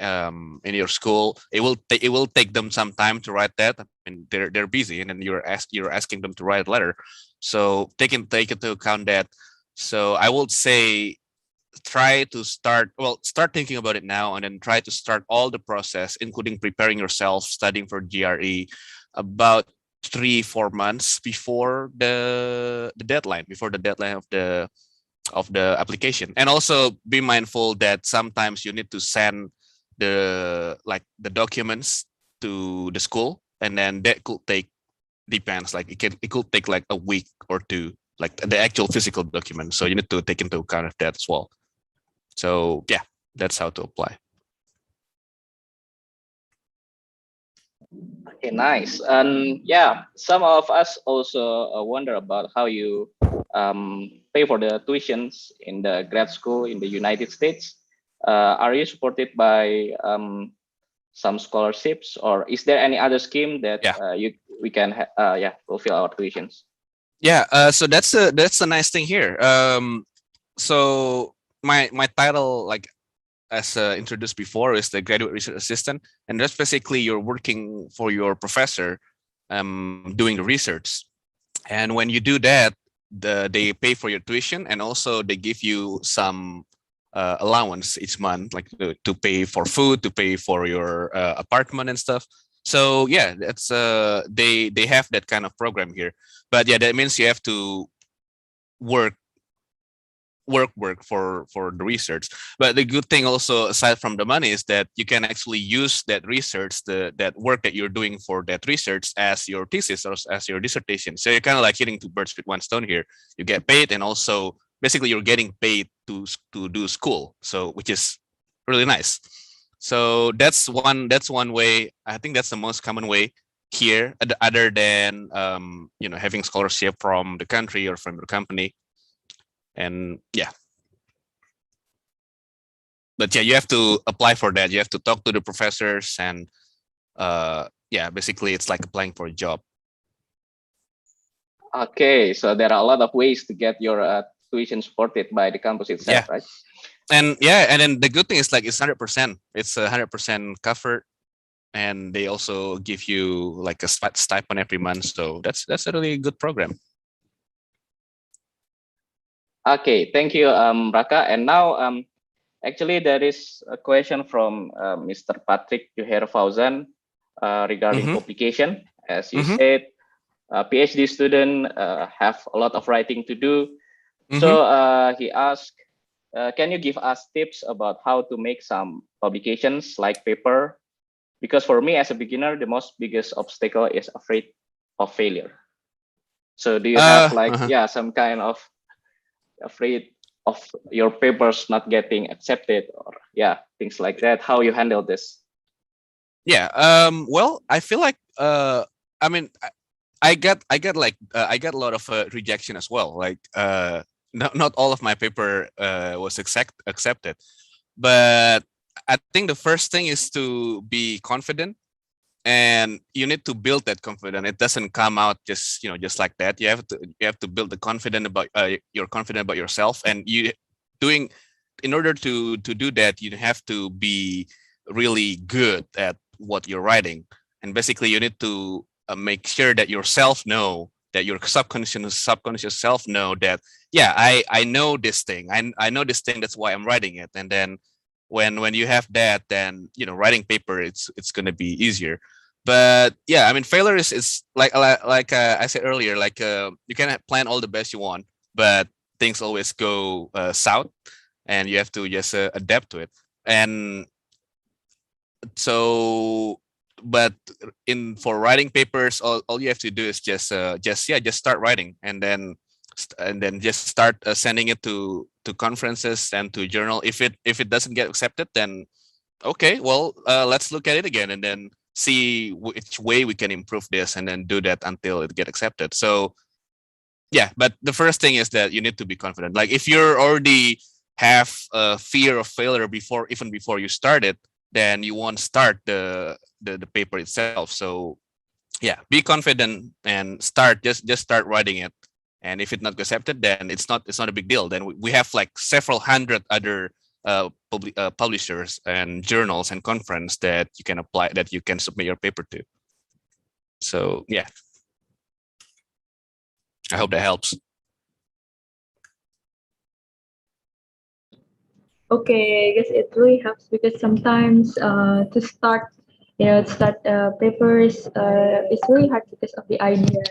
your school. It will take them some time to write that. I mean, they're busy, and then you're asking them to write a letter. So take into account that. So I would say start thinking about it now, and then try to start all the process, including preparing yourself, studying for GRE, about 3-4 months before the deadline, of the application. And also be mindful that sometimes you need to send the documents to the school, and then that could take, depends, like it could take like a week or two, like the actual physical document. So you need to take into account of that as well. So yeah, that's how to apply. Okay, nice. And yeah, some of us also wonder about how you pay for the tuitions in the grad school in the United States. Are you supported by some scholarships, or is there any other scheme that Yeah. we can fulfill our tuitions? Yeah, so that's a nice thing here. So my title, like as introduced before, is the graduate research assistant, and that's basically you're working for your professor, doing the research. And when you do that, they pay for your tuition, and also they give you some allowance each month, like to pay for food, to pay for your apartment and stuff. So yeah, that's they have that kind of program here. But yeah, that means you have to work for the research. But the good thing also, aside from the money, is that you can actually use that research, that work that you're doing for that research, as your thesis or as your dissertation. So you're kind of like hitting two birds with one stone here. You get paid, and also basically you're getting paid to do school, so which is really nice. So that's one way. I think that's the most common way here, other than having scholarship from the country or from your company. And yeah, but yeah, you have to apply for that. You have to talk to the professors, and yeah, basically it's like applying for a job. Okay, so there are a lot of ways to get your tuition supported by the campus itself, right? And yeah, and then the good thing is, like, it's 100%. It's 100% covered, and they also give you like a stipend every month. So that's a really good program. Okay, thank you, Raka. And now, actually, there is a question from Mr. Patrick Juher Fauzan regarding publication. As you said, PhD student have a lot of writing to do. So he asked, can you give us tips about how to make some publications like paper? Because for me as a beginner, the most biggest obstacle is afraid of failure. So do you have some kind of afraid of your papers not getting accepted, or things like that? How you handle this? Yeah. Well, I feel like I mean, I get a lot of rejection as well. Like not all of my paper was accepted, but I think the first thing is to be confident, and you need to build that confidence. It doesn't come out just like that. You have to build the confidence about you're confident about yourself, and in order to do that, you have to be really good at what you're writing. And basically you need to make sure that yourself know, that your subconscious self know that, yeah, I know this thing. I know this thing, that's why I'm writing it. And then when you have that, then writing paper, it's going to be easier. But yeah, I mean, failure is like I said earlier, like you can plan all the best you want, but things always go south, and you have to just adapt to it. And so, but for writing papers, all you have to do is just start writing, and then just start sending it to conferences and to journal. If it doesn't get accepted, then okay, well, let's look at it again, and then see which way we can improve this, and then do that until it get accepted. So yeah, but the first thing is that you need to be confident. Like, if you're already have a fear of failure before you start it, then you won't start the paper itself. So yeah, be confident and just start writing it. And if it's not accepted, then it's not a big deal. Then we have like several hundred other publishers and journals and conference that you can apply, that you can submit your paper to. So yeah, I hope that helps. Okay, I guess it really helps because sometimes to start start papers. It's really hard because of the idea.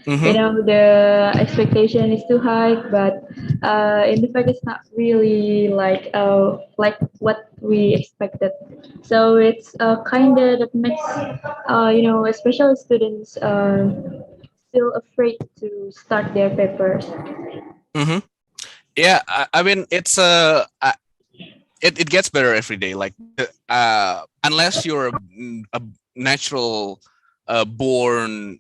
Mm-hmm. The expectation is too high, but in the fact it's not really like what we expected. So it's kind of that makes especially students still afraid to start their papers. Mm-hmm. Yeah, I mean it's it gets better every day. Like unless you're a natural born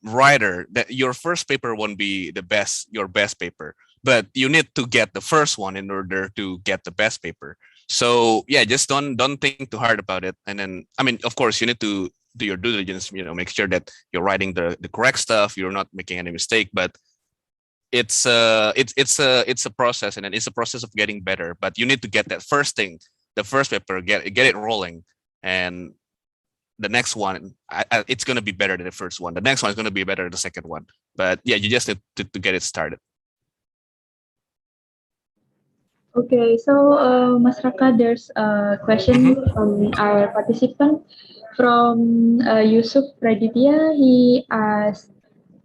writer, that your first paper won't be your best paper. But you need to get the first one in order to get the best paper. So yeah, just don't think too hard about it. And then I mean, of course, you need to do your due diligence. Make sure that you're writing the correct stuff. You're not making any mistake. But it's a process, and then it's a process of getting better, but you need to get that first thing, the first paper, get it rolling, and the next one, it's going to be better than the first one, the next one is going to be better than the second one. But yeah, you just need to get it started. Okay, so Mas Raka, there's a question from our participant from Yusuf Raditya. He asked,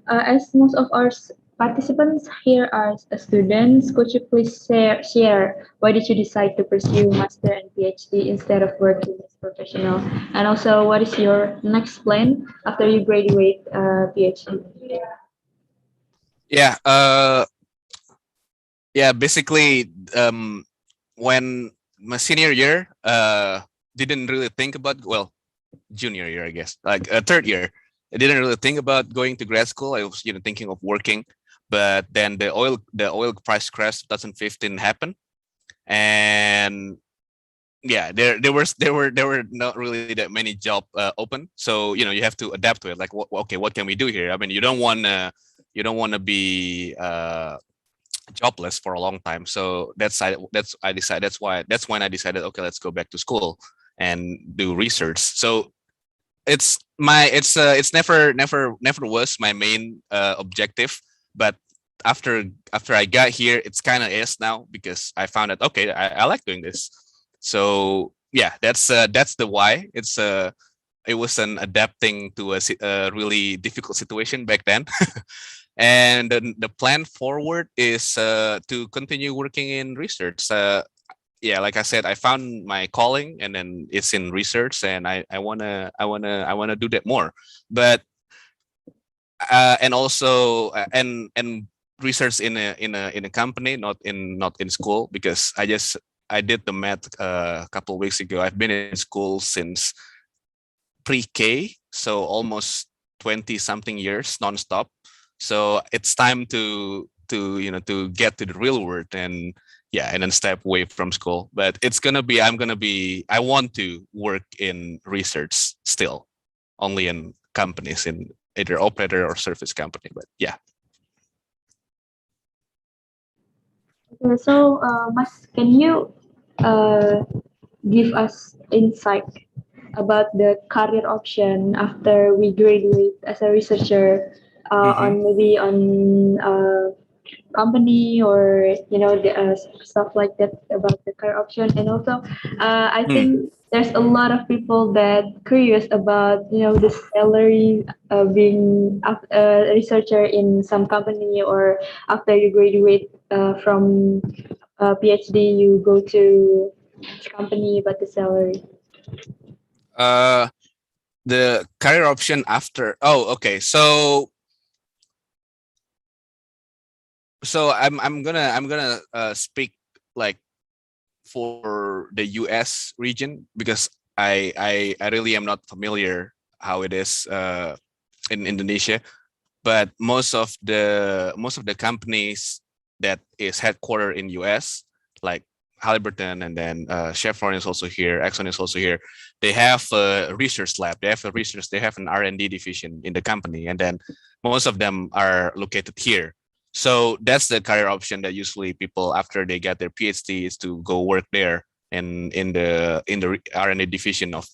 as most of our participants here are students, could you please share why did you decide to pursue master and PhD instead of working as professional? And also, what is your next plan after you graduate PhD? Yeah, basically, when my senior year, didn't really think about, well, junior year, I guess, like third year, I didn't really think about going to grad school. I was thinking of working, but then the oil price crash 2015 happened, and yeah, there were not really that many job open, so you have to adapt to it. Like, okay, what can we do here? I mean, you don't want to be jobless for a long time. So that's when I decided, okay, let's go back to school and do research. So it's never was my main objective, but after I got here, it's kind of is now, because I found that, okay, I like doing this. So yeah, that's the why. It was an adapting to a really difficult situation back then. And then the plan forward is to continue working in research. Yeah, like I said, I found my calling, and then it's in research, and I wanna do that more. But and also and research in a company, not in school, because I did the math a couple of weeks ago. I've been in school since pre-K, so almost 20 something years nonstop. So it's time to get to the real world, and yeah, and then step away from school. But I want to work in research still, only in companies, in either operator or service company. But yeah. Okay, so Mas, can you give us insight about the career option after we graduate as a researcher Mm-hmm. on maybe on company or stuff like that about the career option. And also I think there's a lot of people that curious about the salary being a researcher in some company, or after you graduate from PhD you go to company, but the salary. uh the career option after, oh, okay, so I'm gonna speak like for the US region, because I really am not familiar how it is in Indonesia. But most of the companies that is headquartered in US, like Halliburton, and then Chevron is also here, Exxon is also here. They have a research lab. They have an R&D division in the company, and then most of them are located here. So that's the career option that usually people, after they get their PhD, is to go work there in the R&D division of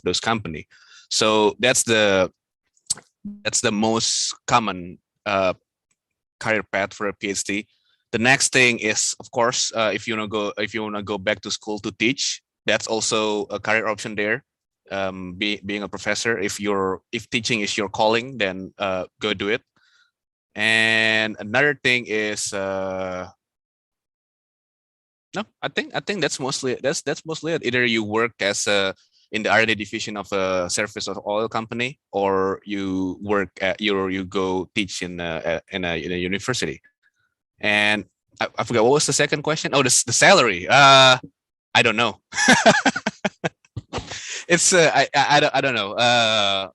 those company. So that's the most common career path for a PhD. The next thing is, of course, if you wanna go back to school to teach, that's also a career option there. being a professor. If teaching is your calling, then go do it. And another thing is no, I think that's mostly it. Either you work as in the R&D division of a surface or oil company, or you work at you go teach in a university. And I forgot what was the second question. Oh, the salary. I don't know. It's I don't know. I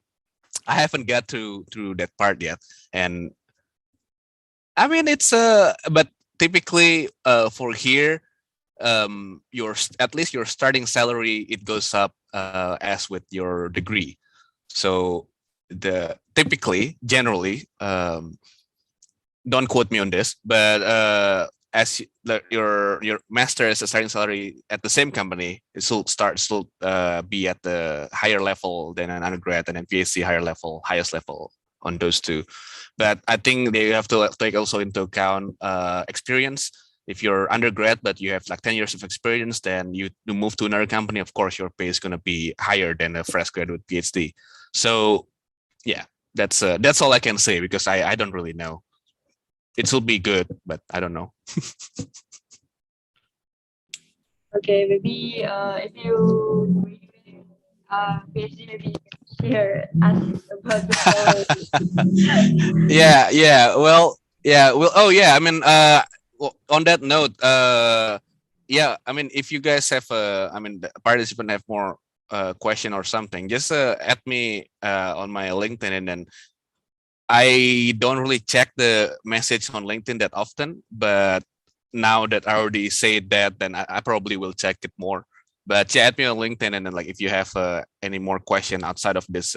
haven't got through that part yet, and I mean it's but typically for here at least your starting salary, it goes up as with your degree. So the typically generally don't quote me on this, but your master as a starting salary at the same company, it still be at the higher level than an undergrad, and then PhD highest level on those two. But I think they have to take also into account experience. If you're undergrad but you have like 10 years of experience, then you move to another company, of course your pay is going to be higher than a fresh graduate PhD. So yeah, that's all I can say, because I don't really know. It will be good, but I don't know. Okay, maybe if you PhD, maybe you can share us about the salary. Yeah, well, oh yeah, I mean on that note, yeah, I mean if you guys have I mean the participant have more question or something, just add me on my LinkedIn, and then I don't really check the message on LinkedIn that often, but now that I already said that, then I probably will check it more. But yeah, add me on LinkedIn, and then like if you have any more question outside of this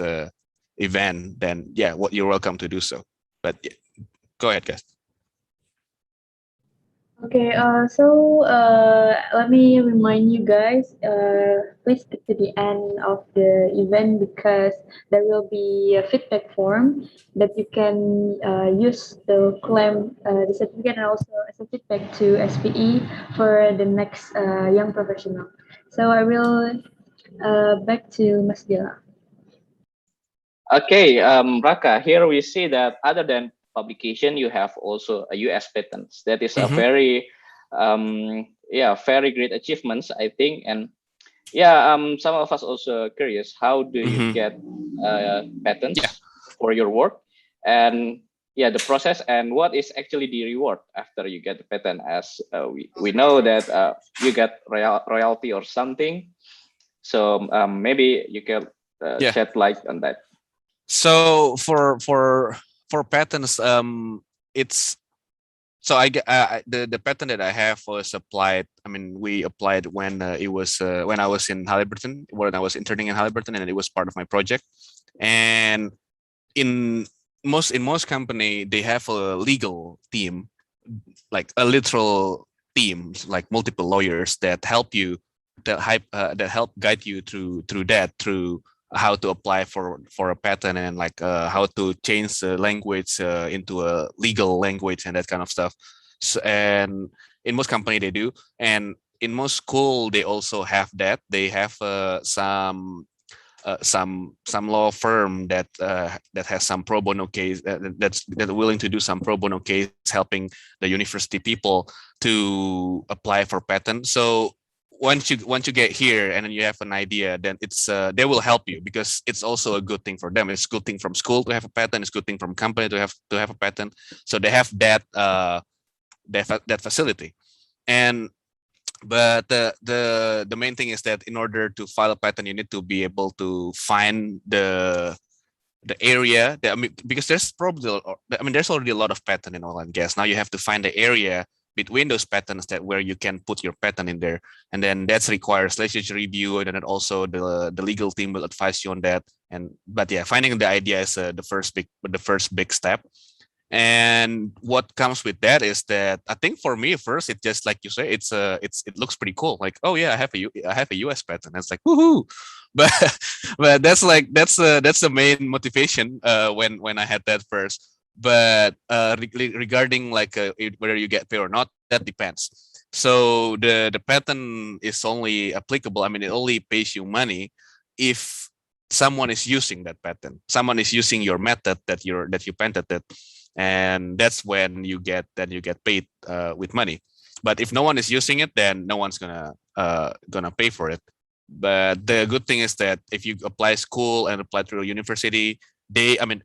event, then yeah, what you're welcome to do so. But yeah, go ahead, guys. Okay, so let me remind you guys, please stick to the end of the event, because there will be a feedback form that you can use to claim the certificate, and also as a feedback to SPE for the next young professional. So I will back to Mas Dila. Okay, Raka, here we see that other than publication, you have also a US patents. That is a Mhm. very, very great achievements, I think. And yeah, some of us also curious, how do you Mhm. get patents Yeah. for your work? And yeah, the process, and what is actually the reward after you get the patent? As we know that you get royalty or something. So maybe you can Yeah. shed light on that. So for patents, it's so the patent that I have was applied. I mean, we applied when it was when I was in Halliburton, when I was interning in Halliburton, and it was part of my project. And in most company, they have a legal team, like a literal team, like multiple lawyers that help you, that help guide you through how to apply for a patent, and like how to change the language into a legal language and that kind of stuff. So, and in most company they do, and in most school they also have that. They have some law firm that has some pro bono case, that's willing to do some pro bono case, helping the university people to apply for patent. So once you get here and then you have an idea, then it's they will help you, because it's also a good thing for them. It's a good thing from school to have a patent. It's a good thing from company to have a patent. So they have that facility. And but the main thing is that in order to file a patent, you need to be able to find the area that, I mean, because there's probably, I mean, there's already a lot of patent in oil and gas. Now you have to find the area between those patents that where you can put your patent in there, and then that requires legislature review, and then also the legal team will advise you on that. And but yeah, finding the idea is the first big step. And what comes with that is that I think for me first, it just like you say, it looks pretty cool. Like, oh yeah, I have a US patent. It's like woohoo. But but that's the main motivation when I had that first. But regarding like whether you get paid or not, that depends. So the patent is only applicable. I mean, it only pays you money if someone is using that patent, someone is using your method that you patented, and that's when you get paid with money. But if no one is using it, then no one's gonna pay for it. But the good thing is that if you apply school and apply to a university,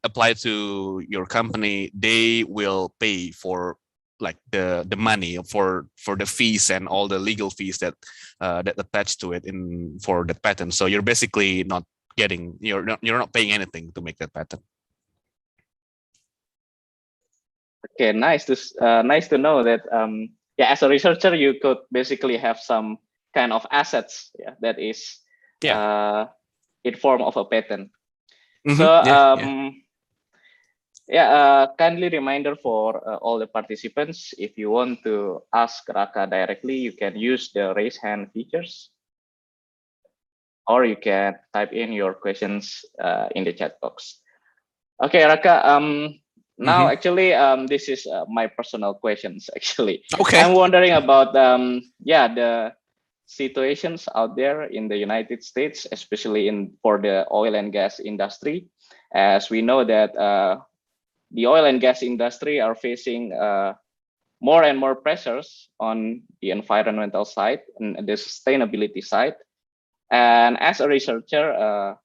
apply to your company, they will pay for like the money for the fees and all the legal fees that that attach to it in for the patent. So you're basically not getting, you're not paying anything to make that patent. Okay, nice to know that yeah, as a researcher you could basically have some kind of assets, yeah, that is in form of a patent. So kindly reminder for all the participants, if you want to ask Raka directly, you can use the raise hand features, or you can type in your questions in the chat box. Okay, Raka, now actually this is my personal questions actually. Okay. I'm wondering about the situations out there in the United States, especially for the oil and gas industry, as we know that the oil and gas industry are facing more and more pressures on the environmental side and the sustainability side. And as a researcher,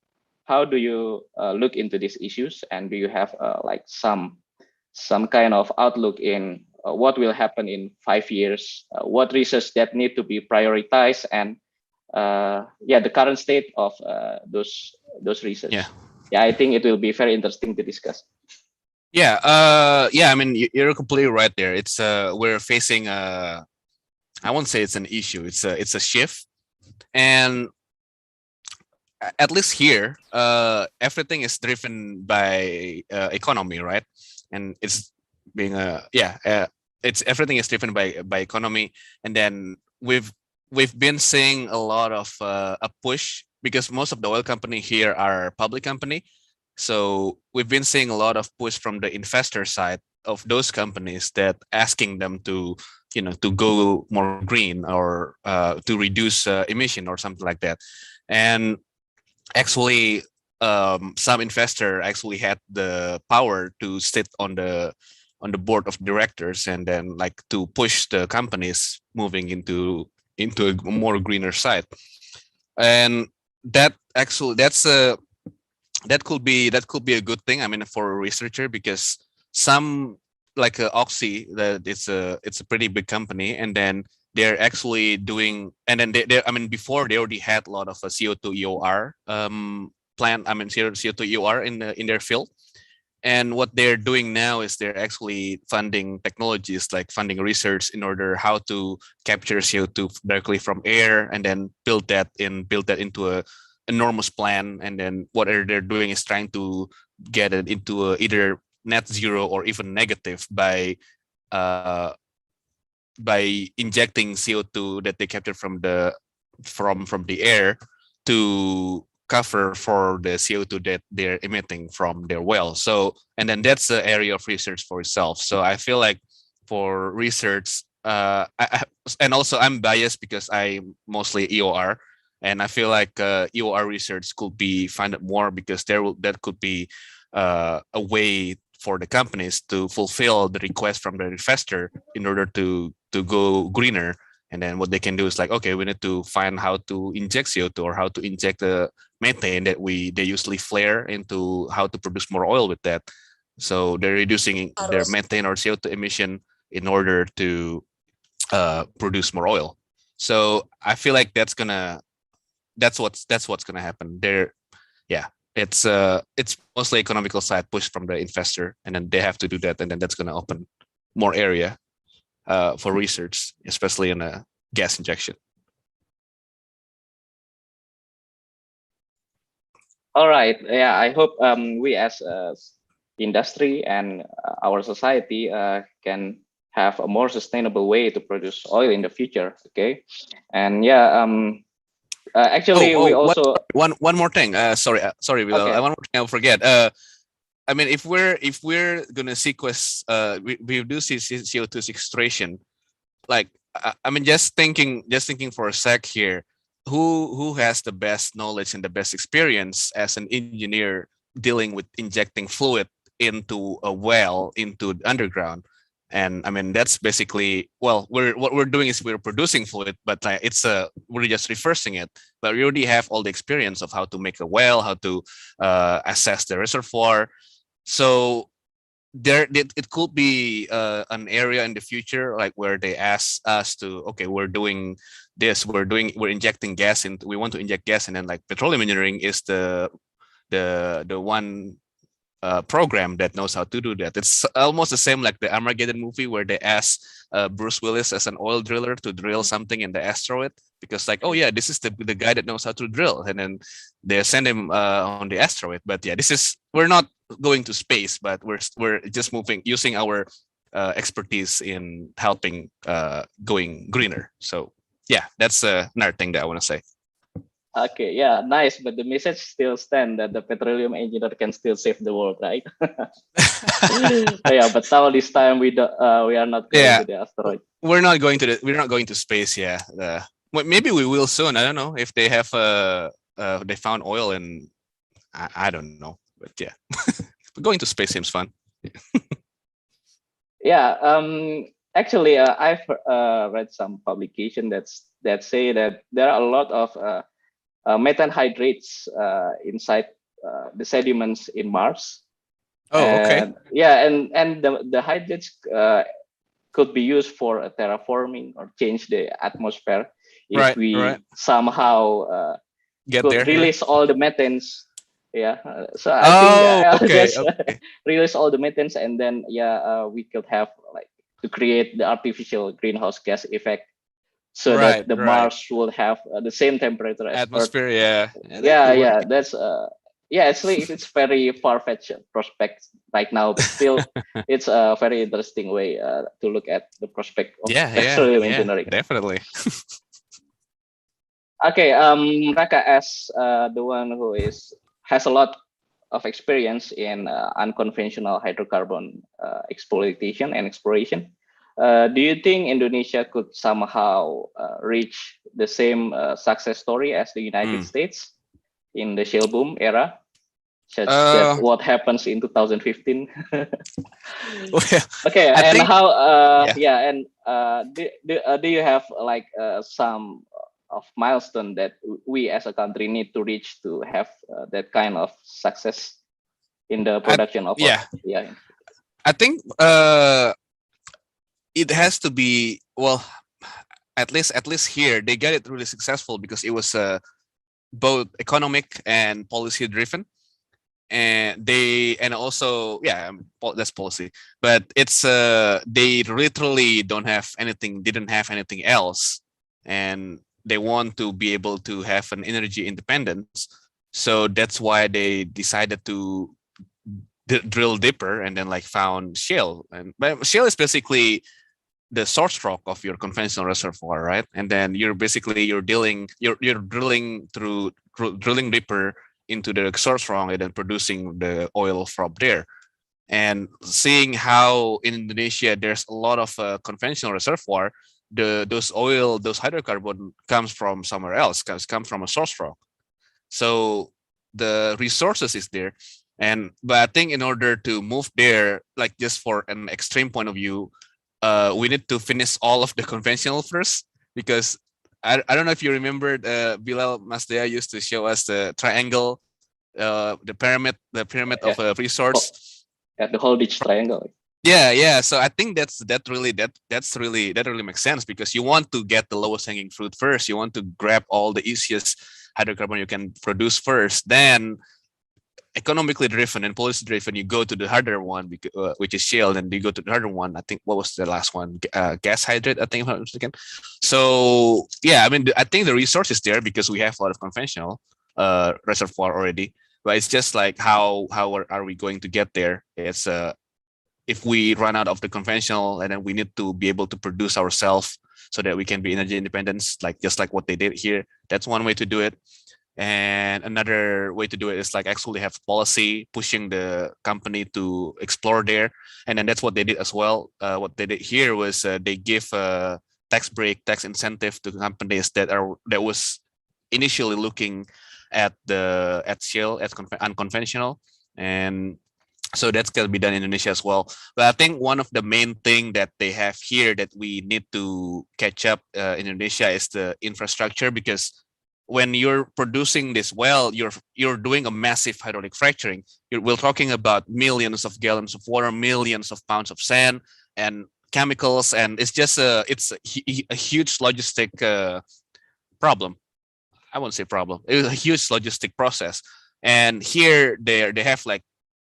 how do you look into these issues, and do you have like some kind of outlook in what will happen in 5 years, what research that need to be prioritized, and the current state of those research? I think it will be very interesting to discuss. I mean, you're completely right there. It's we're facing I won't say it's an issue, it's a shift. And at least here, everything is driven by economy, right? And it's being it's everything is driven by economy. And then we've been seeing a lot of a push, because most of the oil company here are public company. So we've been seeing a lot of push from the investor side of those companies, that asking them to to go more green, or to reduce emission or something like that. And actually some investor actually had the power to sit on the board of directors, and then like to push the companies moving into a more greener side. And that could be a good thing, I mean, for a researcher, because some, like Oxy, that it's a pretty big company, and then they're actually doing, and then they I mean, before they already had a lot of CO2 EOR plan, I mean CO2 EOR in their field. And what they're doing now is they're actually funding technologies, like funding research in order how to capture CO2 directly from air, and then build that into a enormous plan. And then what they're doing is trying to get it into either net zero or even negative by injecting CO2 that they captured from the air to cover for the CO2 that they're emitting from their well. So, and then that's the area of research for itself. So I feel like for research, and also I'm biased because I mostly EOR, and I feel like EOR research could be funded more, because that could be a way for the companies to fulfill the request from the investor in order to go greener. And then what they can do is like, okay, we need to find how to inject CO2, or how to inject the methane that they usually flare into, how to produce more oil with that. So they're reducing their methane or CO2 emission in order to produce more oil. So I feel like that's what's gonna happen there. Yeah, it's mostly economical side push from the investor, and then they have to do that, and then that's gonna open more area for research, especially in a gas injection. All right. Yeah, I hope we as industry and our society can have a more sustainable way to produce oil in the future. Okay. And actually, we also one more thing. Sorry, Bilal. Okay. One more thing I'll forget. I mean, if we're gonna sequester, we do see CO2 sequestration. Like, I mean, just thinking for a sec here. who has the best knowledge and the best experience as an engineer dealing with injecting fluid into a well into the underground. And I mean, that's basically, well, what we're doing is we're producing fluid, but we're just reversing it. But we already have all the experience of how to make a well, how to assess the reservoir. So it could be an area in the future, like where they ask us to, okay, we're doing this, we're injecting gas, and we want to inject gas, and then like petroleum engineering is the one program that knows how to do that. It's almost the same like the Armageddon movie where they ask Bruce Willis as an oil driller to drill something in the asteroid, because like, oh yeah, this is the guy that knows how to drill, and then they send him on the asteroid. But yeah, we're not going to space, but we're just using our expertise in helping going greener. So yeah, that's another thing that I want to say. Okay, yeah, nice. But the message still stands that the petroleum engineer can still save the world, right? Yeah, but now this time we are not going to the asteroid. We're not going to space. Yeah, maybe we will soon. I don't know if they have they found oil, and I don't know, but yeah, going to space seems fun. Yeah, actually, I've read some publication that say that there are a lot of methane hydrates inside the sediments in Mars. Oh, okay. Yeah, and the hydrates could be used for terraforming or change the atmosphere if we somehow release all the methanes. Yeah, so I think just release all the methanes, and then we could have like to create the artificial greenhouse gas effect, so that the Mars will have the same temperature as atmosphere. Earth. Yeah. That's actually it's very far-fetched prospect right now, but still it's a very interesting way to look at the prospect of petroleum engineering. Definitely. Okay, Raka, as the one who has a lot of experience in unconventional hydrocarbon exploitation and exploration, do you think Indonesia could somehow reach the same success story as the United States in the shale boom era, such that what happens in 2015? Okay, and how? Do you have like some of milestone that we as a country need to reach to have that kind of success in the production of I think it has to be, well, at least here they got it really successful because it was both economic and policy driven, and also that's policy, but it's they literally didn't have anything else, and they want to be able to have an energy independence. So that's why they decided to drill deeper and then like found shale. But shale is basically the source rock of your conventional reservoir, right? And then you're drilling deeper into the source rock and then producing the oil from there. And seeing how in Indonesia there's a lot of conventional reservoir, those hydrocarbon comes from somewhere else, come from a source rock. So the resources is there, but I think in order to move there, like just for an extreme point of view, we need to finish all of the conventional first, because I don't know if you remember, Bilal Masdea used to show us the triangle, the pyramid of a resource. At the whole ditch triangle. Yeah. So I think that really makes sense, because you want to get the lowest hanging fruit first. You want to grab all the easiest hydrocarbon you can produce first. Then, economically driven and policy driven, you go to the harder one, which is shale, and you go to the harder one. I think what was the last one? Gas hydrate, I think, if I'm not mistaken. So yeah, I mean, I think the resource is there because we have a lot of conventional reservoir already. But it's just like how are we going to get there? It's if we run out of the conventional, and then we need to be able to produce ourselves so that we can be energy independence, just like what they did here. That's one way to do it. And another way to do it is like actually have policy pushing the company to explore there. And then that's what they did as well. What they did here was they give a tax incentive to companies that was initially looking at shale as unconventional, and so that's going to be done in Indonesia as well. But I think one of the main thing that they have here that we need to catch up in Indonesia is the infrastructure, because when you're producing this well, you're doing a massive hydraulic fracturing. We're talking about millions of gallons of water, millions of pounds of sand and chemicals, and it's just a huge logistic problem. I won't say problem. It was a huge logistic process. And here they have like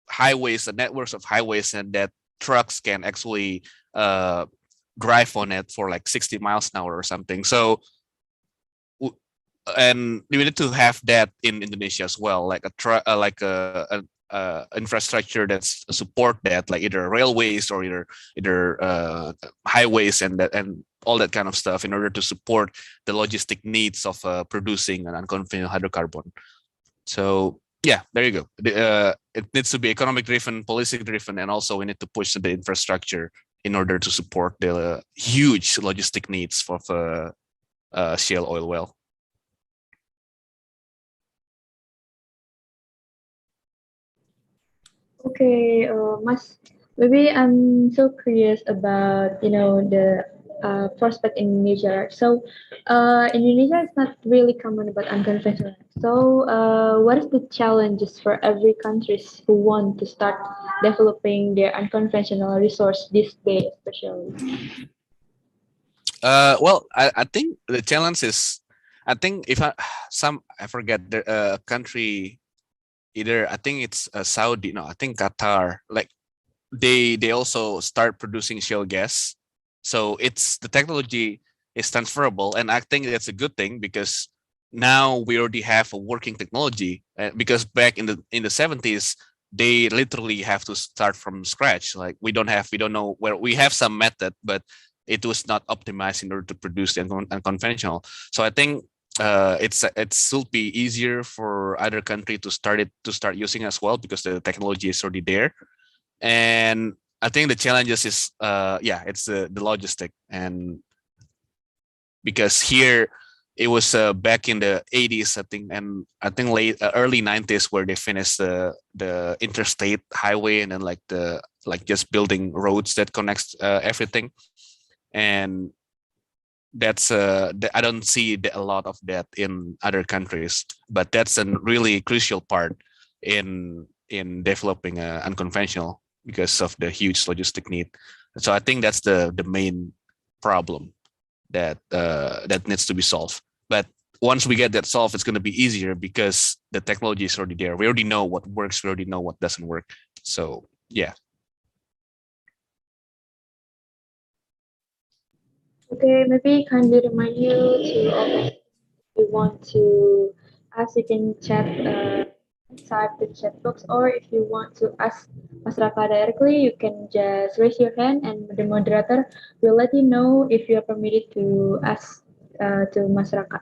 highways and networks of highways, and that trucks can actually drive on it for like 60 miles an hour or something. So and we need to have that in Indonesia as well, like a infrastructure that's support that, like either railways or either highways and all that kind of stuff, in order to support the logistic needs of producing an unconventional hydrocarbon. So yeah, there you go. It needs to be economic driven, policy driven, and also we need to push the infrastructure in order to support the huge logistic needs for shale oil well. Okay, Mas, maybe I'm so curious about the prospect in Indonesia. Right? So, Indonesia is not really common about unconventional. So, what is the challenges for every countries who want to start developing their unconventional resource this day, especially? Well, I think the challenge is, I think if I forget the country, either I think it's Saudi, no, I think Qatar, like they also start producing shale gas. So it's the technology is transferable, and I think that's a good thing, because now we already have a working technology. Because back in the 70s, they literally have to start from scratch. Like we don't know where we have some method, but it was not optimized in order to produce the unconventional. So I think it will be easier for other country to start using as well, because the technology is already there. And I think the challenges is it's the logistic, and because here it was back in the 80s, I think late early 90s where they finished the interstate highway, and then like just building roads that connects everything. And that's I don't see a lot of that in other countries, but that's a really crucial part in developing unconventional, because of the huge logistic need. So I think that's the main problem that needs to be solved. But once we get that solved, it's going to be easier, because the technology is already there. We already know what works. We already know what doesn't work. So yeah. Okay, maybe kindly remind you to if you want to ask, you can chat, type the chat box, or if you want to ask Mas Raka directly, you can just raise your hand, and the moderator will let you know if you are permitted to ask to Mas Raka.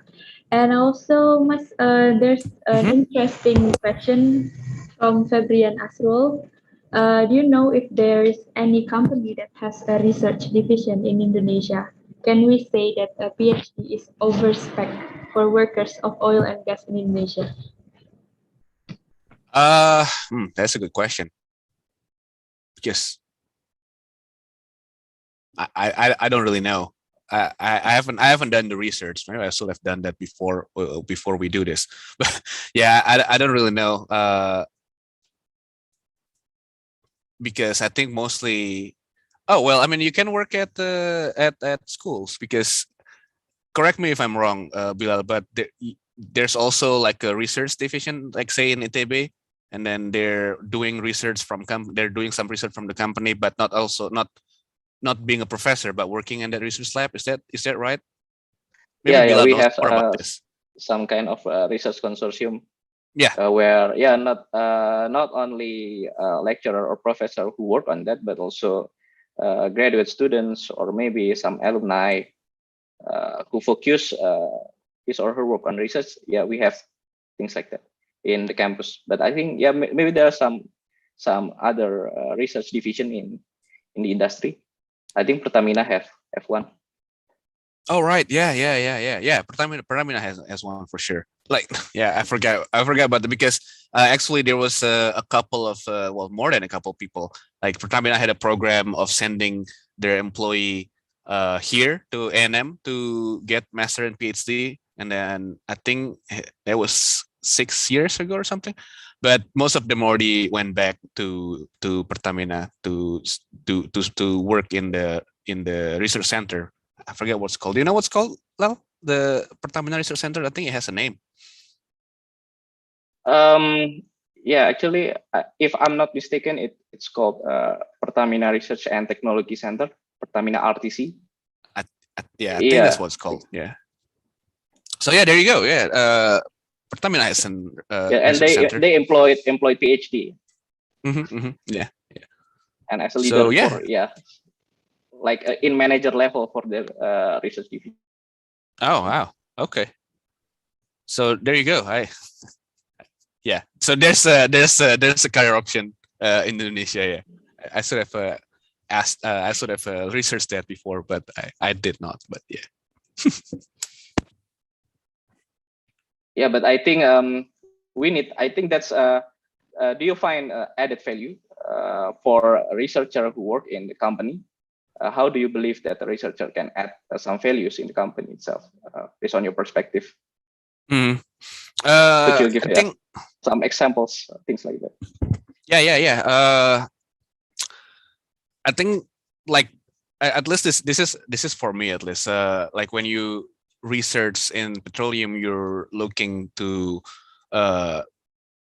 And also, there's an interesting question from Fabrian Asrul. Do you know if there is any company that has a research division in Indonesia? Can we say that a PhD is overspec for workers of oil and gas in Indonesia? That's a good question. Because I don't really know. I haven't done the research. Maybe I should have done that before we do this. But yeah, I don't really know. Because I think mostly. Oh well, I mean, you can work at schools, because correct me if I'm wrong, Bilal, but there's also like a research division, like say in ITB, and then they're doing research they're doing some research from the company, but not being a professor, but working in that research lab. Is that right? Maybe Yeah, Bilal we knows have more about this. some kind of research consortium. Yeah. Where not only lecturer or professor who work on that, but also graduate students or maybe some alumni who focus his or her work on research. Yeah, we have things like that in the campus. But I think maybe there are some other research division in the industry. I think Pertamina have one. Oh right, yeah. Pertamina has one for sure. Like yeah, I forgot about that because actually there was a couple of well more than a couple of people. Like Pertamina had a program of sending their employee here to A&M to get master and PhD, and then I think that was 6 years ago or something. But most of them already went back to Pertamina to work in the research center. I forget what's called. Do you know what's called, Lel? The Pertamina Research Center? I think it has a name. Um, yeah, actually, if I'm not mistaken, it's called Pertamina Research and Technology Center, Pertamina RTC. Yeah, I think that's what it's called. Yeah. So yeah, there you go. Yeah, Pertamina has an yeah, and they employed PhD. Yeah. And as a leader for like in manager level for their research division. Oh wow. Okay. So there you go. Yeah. So there's a career option in Indonesia. Yeah. I should have asked. I should have researched that before, but I did not. But yeah. Yeah, but I think we need. I think that's. Do you find added value for a researcher who work in the company? How do you believe that a researcher can add some values in the company itself, based on your perspective? Could you give some examples, things like that? Yeah. I think like at least this is for me at least. Like when you research in petroleum, you're looking to. I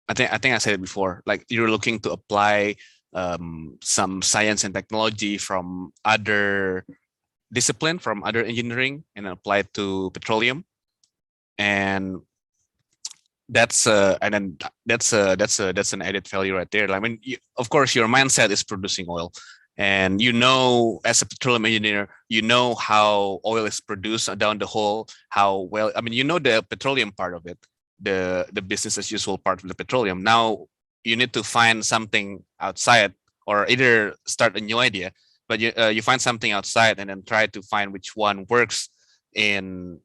think I said it before. Like you're looking to apply some science and technology from other discipline, from other engineering, and apply it to petroleum, and that's an added value right there. I mean, of course, your mindset is producing oil, and as a petroleum engineer, how oil is produced down the hole, how well. I mean, the petroleum part of it, the business as usual part of the petroleum. Now you need to find something outside, or either start a new idea, but you find something outside and then try to find which one works in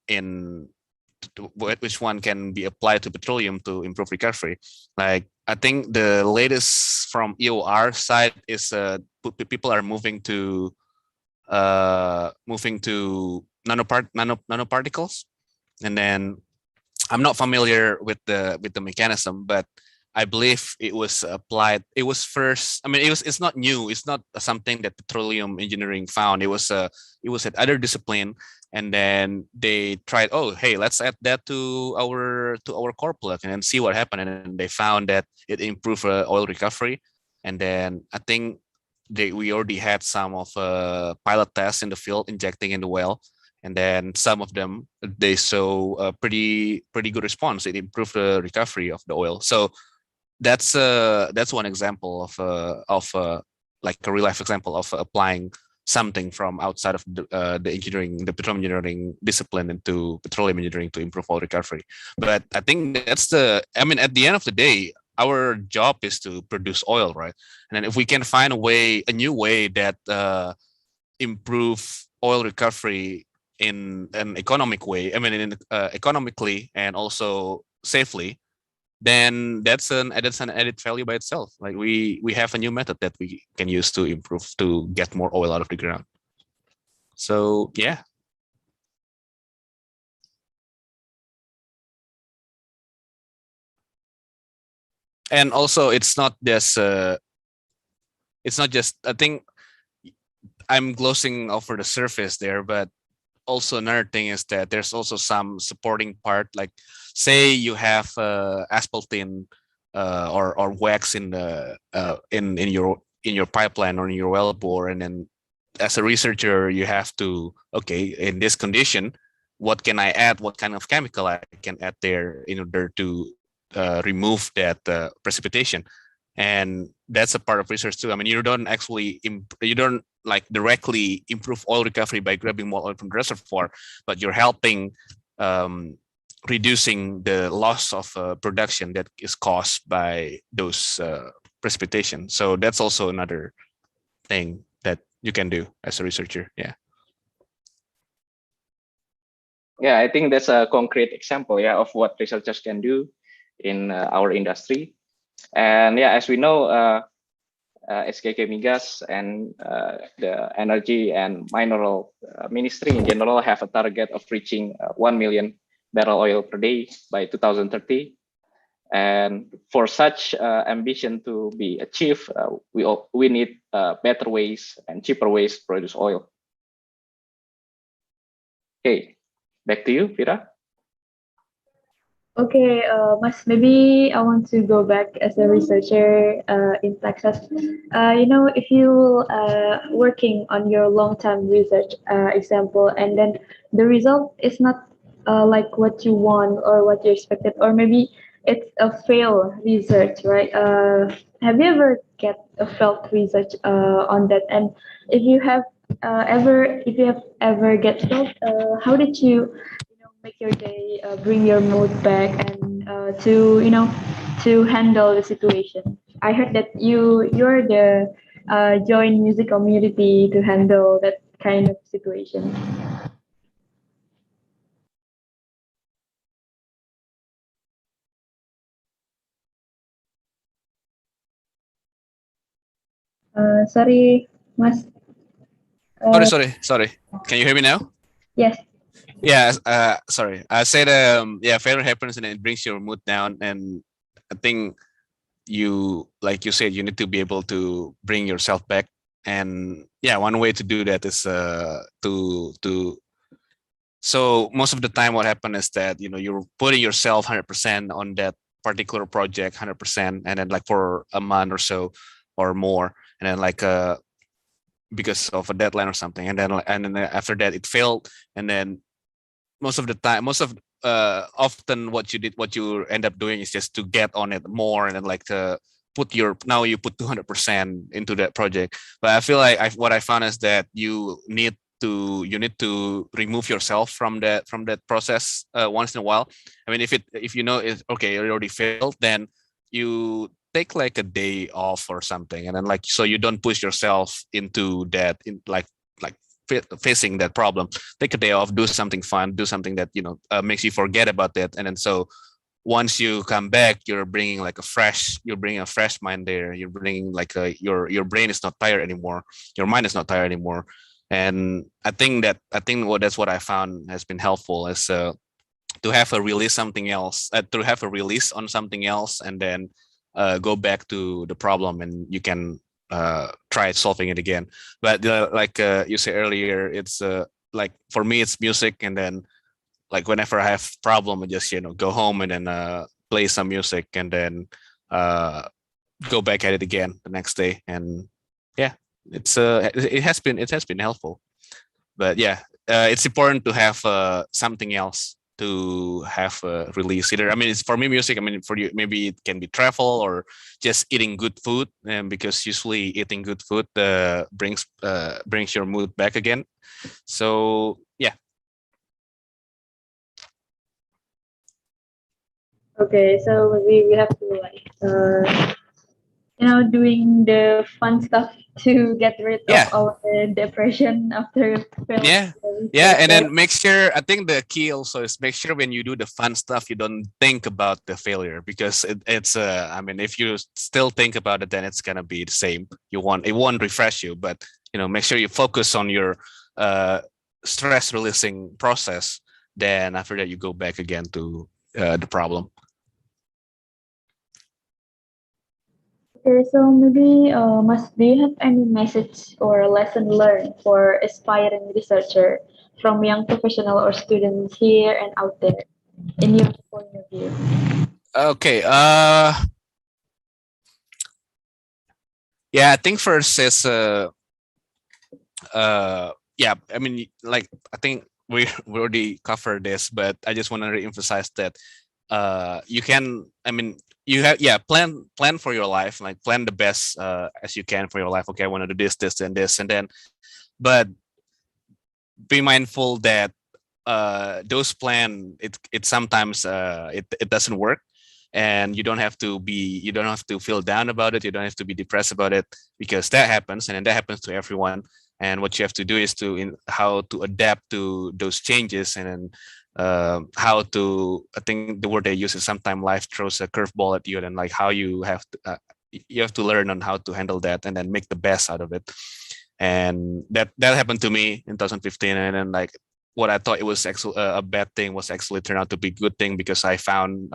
which one can be applied to petroleum to improve recovery. Like I think the latest from EOR side is people are moving to nanoparticles, and then I'm not familiar with the mechanism, but I believe it was applied. It was first. I mean, it's not new. It's not something that petroleum engineering found. It was at other discipline, and then they tried. Oh, hey, let's add that to our core plug and then see what happened. And then they found that it improved oil recovery. And then I think we already had some of pilot tests in the field injecting in the well, and then some of them they saw a pretty good response. It improved the recovery of the oil. So that's one example of like a real life example of applying something from outside of the petroleum engineering discipline into petroleum engineering to improve oil recovery. But I think at the end of the day, our job is to produce oil, right? And then if we can find a new way that improve oil recovery in an economic way, economically and also safely, then that's an added value by itself. Like we have a new method that we can use to improve, to get more oil out of the ground. So yeah. And also it's not just I think I'm glossing over the surface there, but also another thing is that there's also some supporting part. Like say you have asphaltene or wax in the in your pipeline or in your well bore, and then as a researcher you have to, okay, in this condition, what can I add, what kind of chemical I can add there in order to remove that precipitation. And that's a part of research too. I mean, you don't like directly improve oil recovery by grabbing more oil from the reservoir, but you're helping reducing the loss of production that is caused by those precipitation. So that's also another thing that you can do as a researcher. Yeah. Yeah, I think that's a concrete example, yeah, of what researchers can do in our industry. And yeah, as we know, SKK Migas and the Energy and Mineral Ministry in general have a target of reaching 1 million barrel oil per day by 2030. And for such ambition to be achieved, we need better ways and cheaper ways to produce oil. Okay, back to you, Vira. Okay, Mas, maybe I want to go back as a researcher in Texas. If you working on your long-term research example, and then the result is not like what you want or what you expected, or maybe it's a failed research, right? Have you ever get a failed research on that? And if you have if you have ever get failed, how did you make your day, bring your mood back, and to handle the situation. I heard that you're the join music community to handle that kind of situation. Sorry, Mas. Sorry, Uh, sorry. Can you hear me now? yes. Yeah, sorry. I said, yeah, failure happens and it brings your mood down. And I think like you said, you need to be able to bring yourself back. And yeah, one way to do that is so most of the time what happens is that, you're putting yourself 100% on that particular project, 100%, and then like for a month or so or more. And then like, because of a deadline or something. And then after that it failed. And then most of the time, often what you end up doing is just to get on it more, and then like to now you put 200% into that project. But I feel like what I found is that you need to remove yourself from that process once in a while. I mean, if you know it's okay, it already failed, then you take like a day off or something, and then like, so you don't push yourself into that, in like facing that problem. Take a day off, do something fun, do something that makes you forget about it. And then so once you come back, you're bringing a fresh mind there. You're bringing like your brain is not tired anymore, your mind is not tired anymore. And that's what I found has been helpful, is to have a release on something else, and then go back to the problem, and you can try solving it again. But like you said earlier, it's like for me it's music. And then like whenever I have problem, I just go home and then play some music, and then uh, go back at it again the next day. And yeah, it has been helpful. But yeah, it's important to have something else to have a release. Either, I mean, it's for me music. I mean, for you maybe it can be travel or just eating good food, because usually eating good food brings your mood back again. So yeah. Okay, so maybe we have to like doing the fun stuff to get rid of Yeah. our depression after failed Yeah. Yeah, research, and right? then make sure, I think the key also is make sure when you do the fun stuff, you don't think about the failure, because it's I mean, if you still think about it, then it's gonna be the same. It won't refresh you. But make sure you focus on your uh stress releasing process. Then after that, you go back again to the problem. Okay, so maybe, do you have any message or lesson learned for aspiring researcher from young professional or students here and out there, in your point of view? Okay. Yeah, I think first is yeah, I mean, like, I think we already covered this, but I just want to re-emphasize that you can, I mean, you have, yeah, plan for your life, like plan the best as you can for your life. Okay, I want to do this and this, and then, but be mindful that those plan, it sometimes it doesn't work. And you don't have to feel down about it, you don't have to be depressed about it, because that happens, and then that happens to everyone. And what you have to do is how to adapt to those changes, and then how to, I think the word they use is sometimes life throws a curveball at you, and like how you have to learn on how to handle that and then make the best out of it. And that happened to me in 2015, and then like what I thought it was actually a bad thing was actually turned out to be a good thing, because I found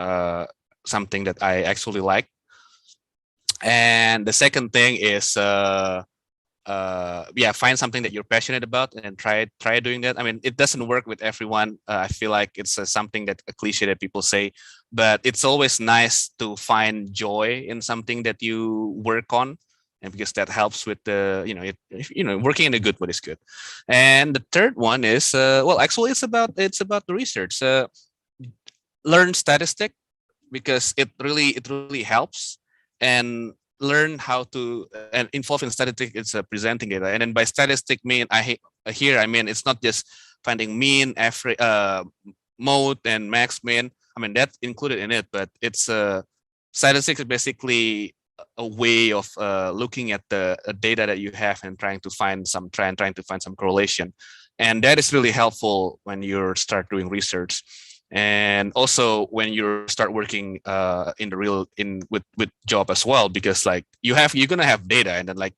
something that I actually like. And the second thing is yeah, find something that you're passionate about and try doing that. I mean, it doesn't work with everyone. I feel like it's something that a cliche that people say, but it's always nice to find joy in something that you work on, and because that helps with the working in a good mood is good. And the third one is well, actually it's about the research. Learn statistic, because it really helps, and learn how to and involve in statistic. It's presenting data, and then by statistic mean I mean it's not just finding mean, average, mode, and max mean. I mean that's included in it, but it's statistics is basically a way of looking at the data that you have and trying to find some correlation, and that is really helpful when you start doing research. And also when you start working in the real with job as well, because like you're gonna have data, and then like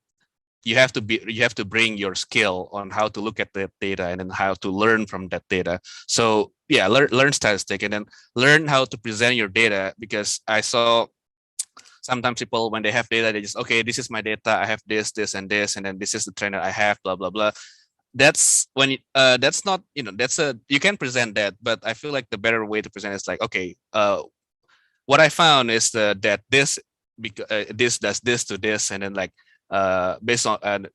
you have to bring your skill on how to look at the data and then how to learn from that data. So yeah, learn statistic, and then learn how to present your data, because I saw sometimes people, when they have data, they just, okay, this is my data, I have this and this, and then this is the trend that I have, blah blah blah. That's when that's not, that's you can present that, but I feel like the better way to present is like, okay, what I found is that this this does this to this, and then like based on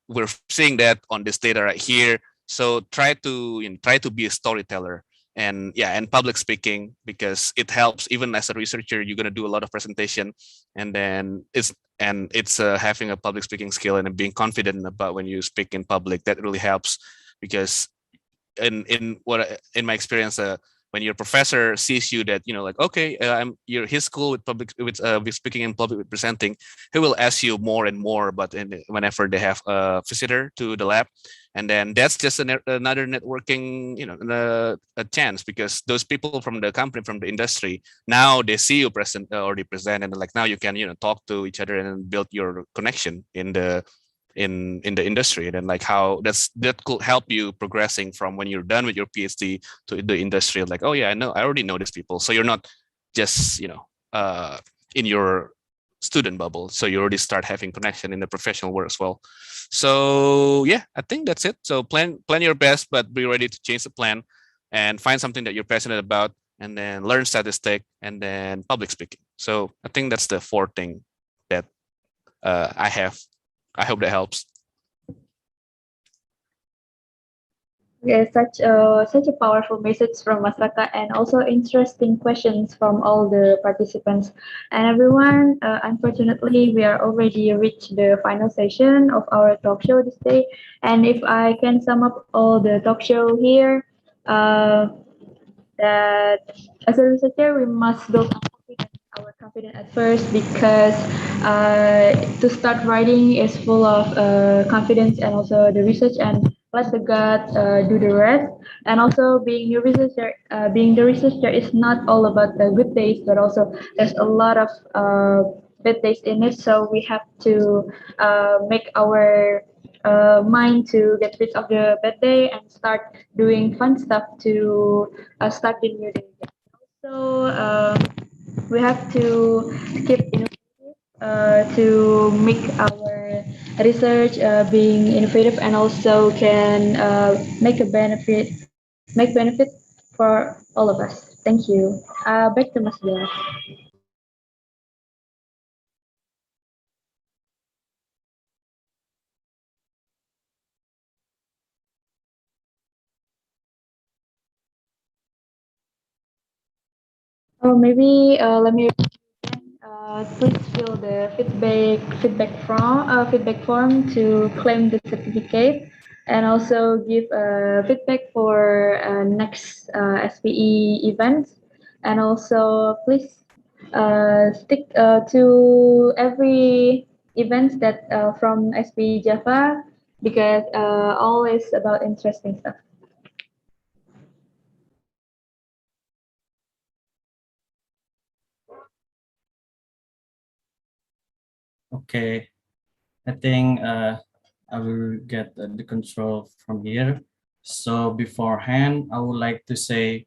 we're seeing that on this data right here. So try to be a storyteller, and yeah, and public speaking, because it helps. Even as a researcher, you're gonna do a lot of presentation, and then it's having a public speaking skill and being confident about when you speak in public. That really helps, because in my experience, when your professor sees you that like, okay, you're his cool with public with speaking in public, with presenting, he will ask you more and more. But whenever they have a visitor to the lab, and then that's just another networking, a chance, because those people from the company, from the industry, now they see you present, already present, and like now you can talk to each other and build your connection in the industry. And then like how that could help you progressing from when you're done with your PhD to the industry. Like, oh yeah, I already know these people. So you're not just in your student bubble, so you already start having connection in the professional world as well. So yeah, I think that's it. So plan your best, but be ready to change the plan, and find something that you're passionate about, and then learn statistic, and then public speaking. So I think that's the fourth thing that I have. I hope that helps. Okay, such a powerful message from Masaka, and also interesting questions from all the participants. And everyone, unfortunately, we are already reached the final session of our talk show this day. And if I can sum up all the talk show here, that as a researcher, we must build our confidence at first, because to start writing is full of confidence, and also the research, and let the gut do the rest. And also being the researcher is not all about the good days, but also there's a lot of bad days in it. So we have to make our mind to get rid of the bad day and start doing fun stuff to start the new day. So we have to keep innovative to make our research being innovative, and also can make benefit for all of us. Thank you. Back to Mas Bella. Oh, maybe let me please fill the feedback form to claim the certificate, and also give feedback for next SPE events, and also please stick to every event that from SPE Java, because all is about interesting stuff. Okay, I think I will get the control from here. So beforehand, I would like to say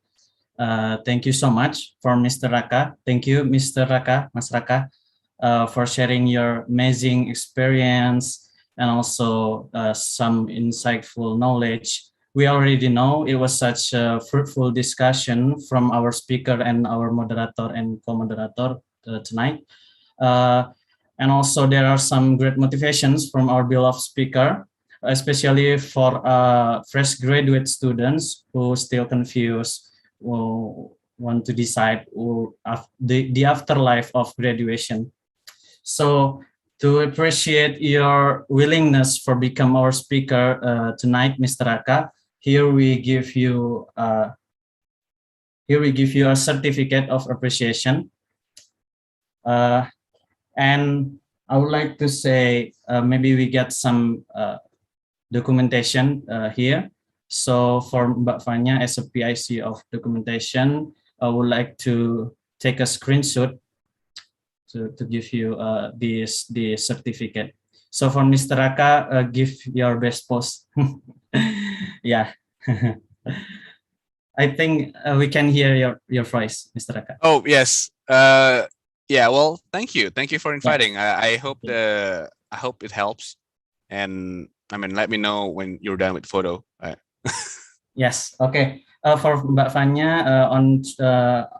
thank you so much for Mr. Raka. Thank you, Mr. Raka, Mas Raka, for sharing your amazing experience and also some insightful knowledge. We already know it was such a fruitful discussion from our speaker and our moderator and co-moderator tonight. And also there are some great motivations from our beloved speaker, especially for fresh graduate students who still confused, who want to decide the afterlife of graduation. So to appreciate your willingness for become our speaker tonight, Mr. Raka, here we give you a certificate of appreciation. And I would like to say maybe we get some documentation here. So for Mbak Fanya as a PIC of documentation, I would like to take a screenshot to give you the certificate. So for Mr. Raka, give your best pose. Yeah. I think we can hear your voice, Mr. Raka. Oh yes. Yeah. Well, thank you. Thank you for inviting. I hope I hope it helps. And I mean, let me know when you're done with photo. Yes. Okay. For Mbak Fanya,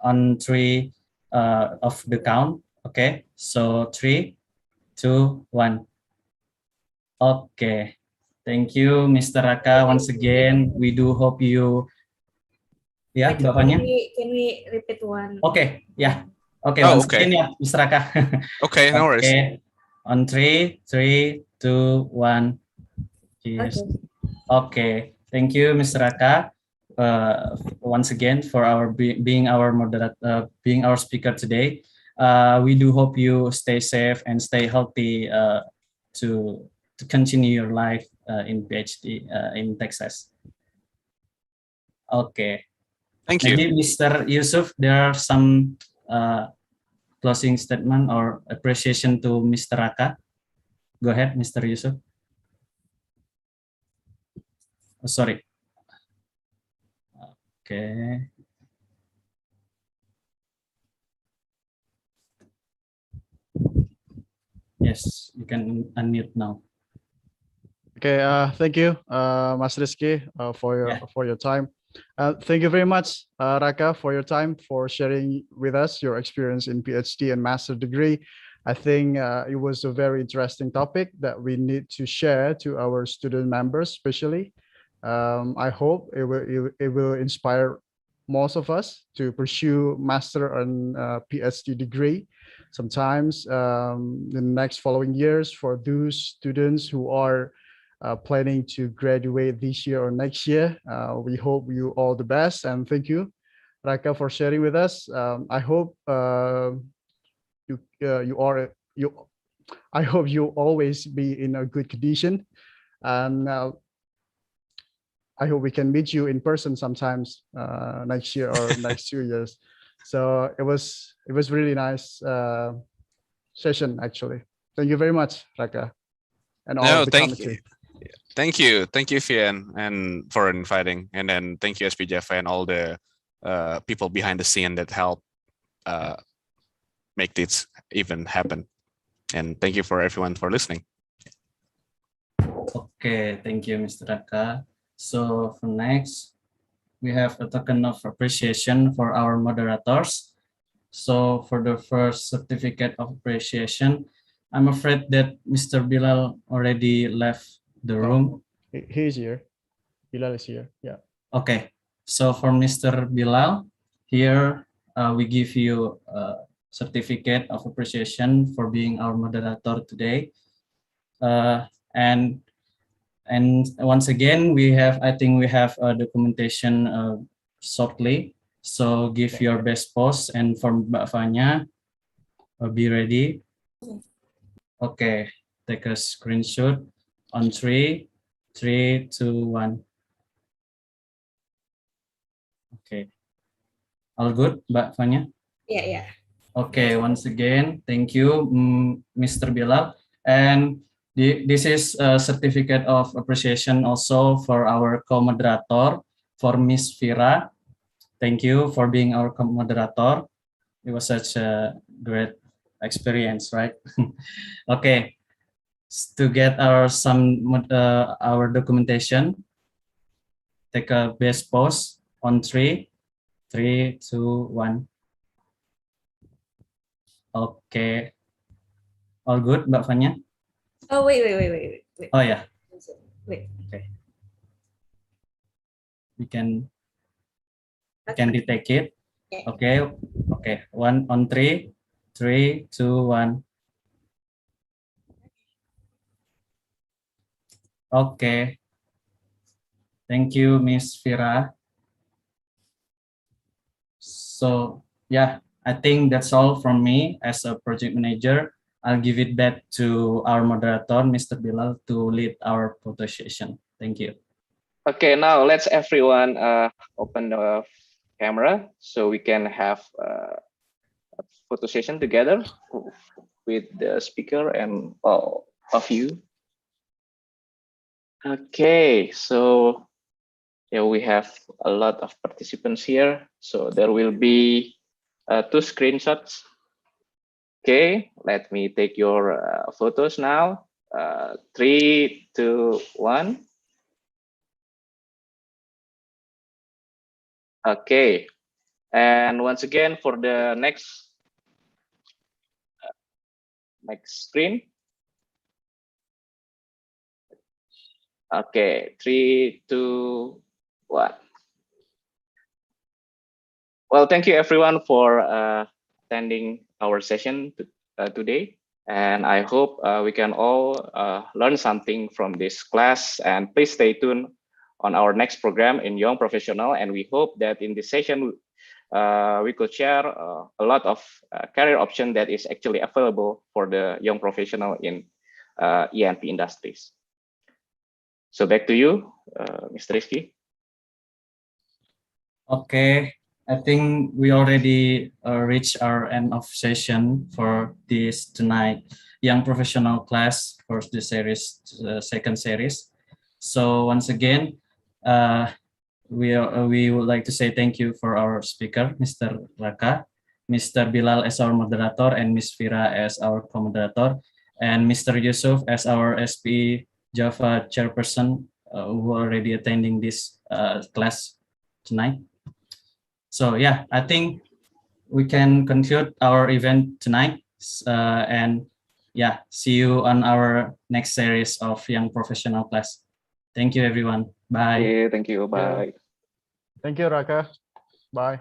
on three of the count. Okay. So 3, 2, 1. Okay. Thank you, Mr. Raka. Once again, we do hope you. Yeah, Mbak Fanya. Can we repeat one? Okay. Yeah. Okay. Oh, Once okay. again, yeah, Mr. Raka. Okay. No worries. Okay. On 3, 3, 2, 1. Cheers. Okay. Thank you, Mr. Raka. Once again for our being our moderator, being our speaker today. We do hope you stay safe and stay healthy to continue your life in PhD in Texas. Okay. Thank you. Maybe Mr. Yusuf, there are some closing statement or appreciation to Mr. Raka. Go ahead, Mr. Yusuf. Oh, sorry. Okay. Yes, you can unmute now. Okay, thank you, Mas Rizky, for your time. Thank you very much, Raka, for your time, for sharing with us your experience in PhD and master degree. I think it was a very interesting topic that we need to share to our student members, especially. I hope it will inspire most of us to pursue master and PhD degree. Sometimes in the next following years, for those students who are planning to graduate this year or next year, we hope you all the best, and thank you, Raka, for sharing with us. I hope I hope you always be in a good condition, and I hope we can meet you in person sometimes next year or next 2 years. So it was really nice session actually. Thank you very much, Raka, and all of the committee. Thank you, Fian, and for inviting, and then thank you, SPJF, and all the people behind the scene that helped make this event happen. And thank you for everyone for listening. Okay, thank you, Mr. Raka. So for next, we have a token of appreciation for our moderators. So for the first certificate of appreciation, I'm afraid that Mr. Bilal already left the room. He's here. Bilal is here. Yeah. Okay. So for Mr. Bilal, here we give you a certificate of appreciation for being our moderator today. And once again, I think we have a documentation shortly. So give your best pose, and for Mbak Fanya, be ready. Okay, take a screenshot on 3, 3, 2, 1. Okay. All good, Mbak Fanya? Yeah. Okay, once again, thank you, Mr. Bilal. And this is a certificate of appreciation also for our co-moderator, for Miss Vira. Thank you for being our co-moderator. It was such a great experience, right? Okay, to get our documentation, take a best pose on 3, 3, 2, 1. Okay, all good, Mbak Fanya? Oh, wait. Oh yeah, Wait. okay. We can retake it. Okay, okay. One on 3, 3, 2, 1. Okay. Thank you, Miss Vira. So yeah, I think that's all from me as a project manager. I'll give it back to our moderator, Mr. Bilal, to lead our photo session. Thank you. Okay, now let's everyone open the camera so we can have a photo session together with the speaker and all of you. Okay, so yeah, we have a lot of participants here. So there will be 2 screenshots. Okay, let me take your photos now. 3, 2, 1. Okay, and once again for the next screen. Okay, 3, 2, 1. Well, thank you everyone for attending our session today. And I hope we can all learn something from this class, and please stay tuned on our next program in Young Professional. And we hope that in this session, we could share a lot of career option that is actually available for the young professional in E&P industries. So back to you, Mr. Rizky. Okay, I think we already reached our end of session for this tonight young professional class for the series, second series. So once again, we would like to say thank you for our speaker, Mr. Raka, Mr. Bilal as our moderator, and Ms. Vira as our co-moderator, and Mr. Yusuf as our SPE Java chairperson, who are already attending this class tonight. So yeah, I think we can conclude our event tonight, and yeah, see you on our next series of young professional class. Thank you, everyone. Bye. Thank you. Bye. Thank you, Raka. Bye.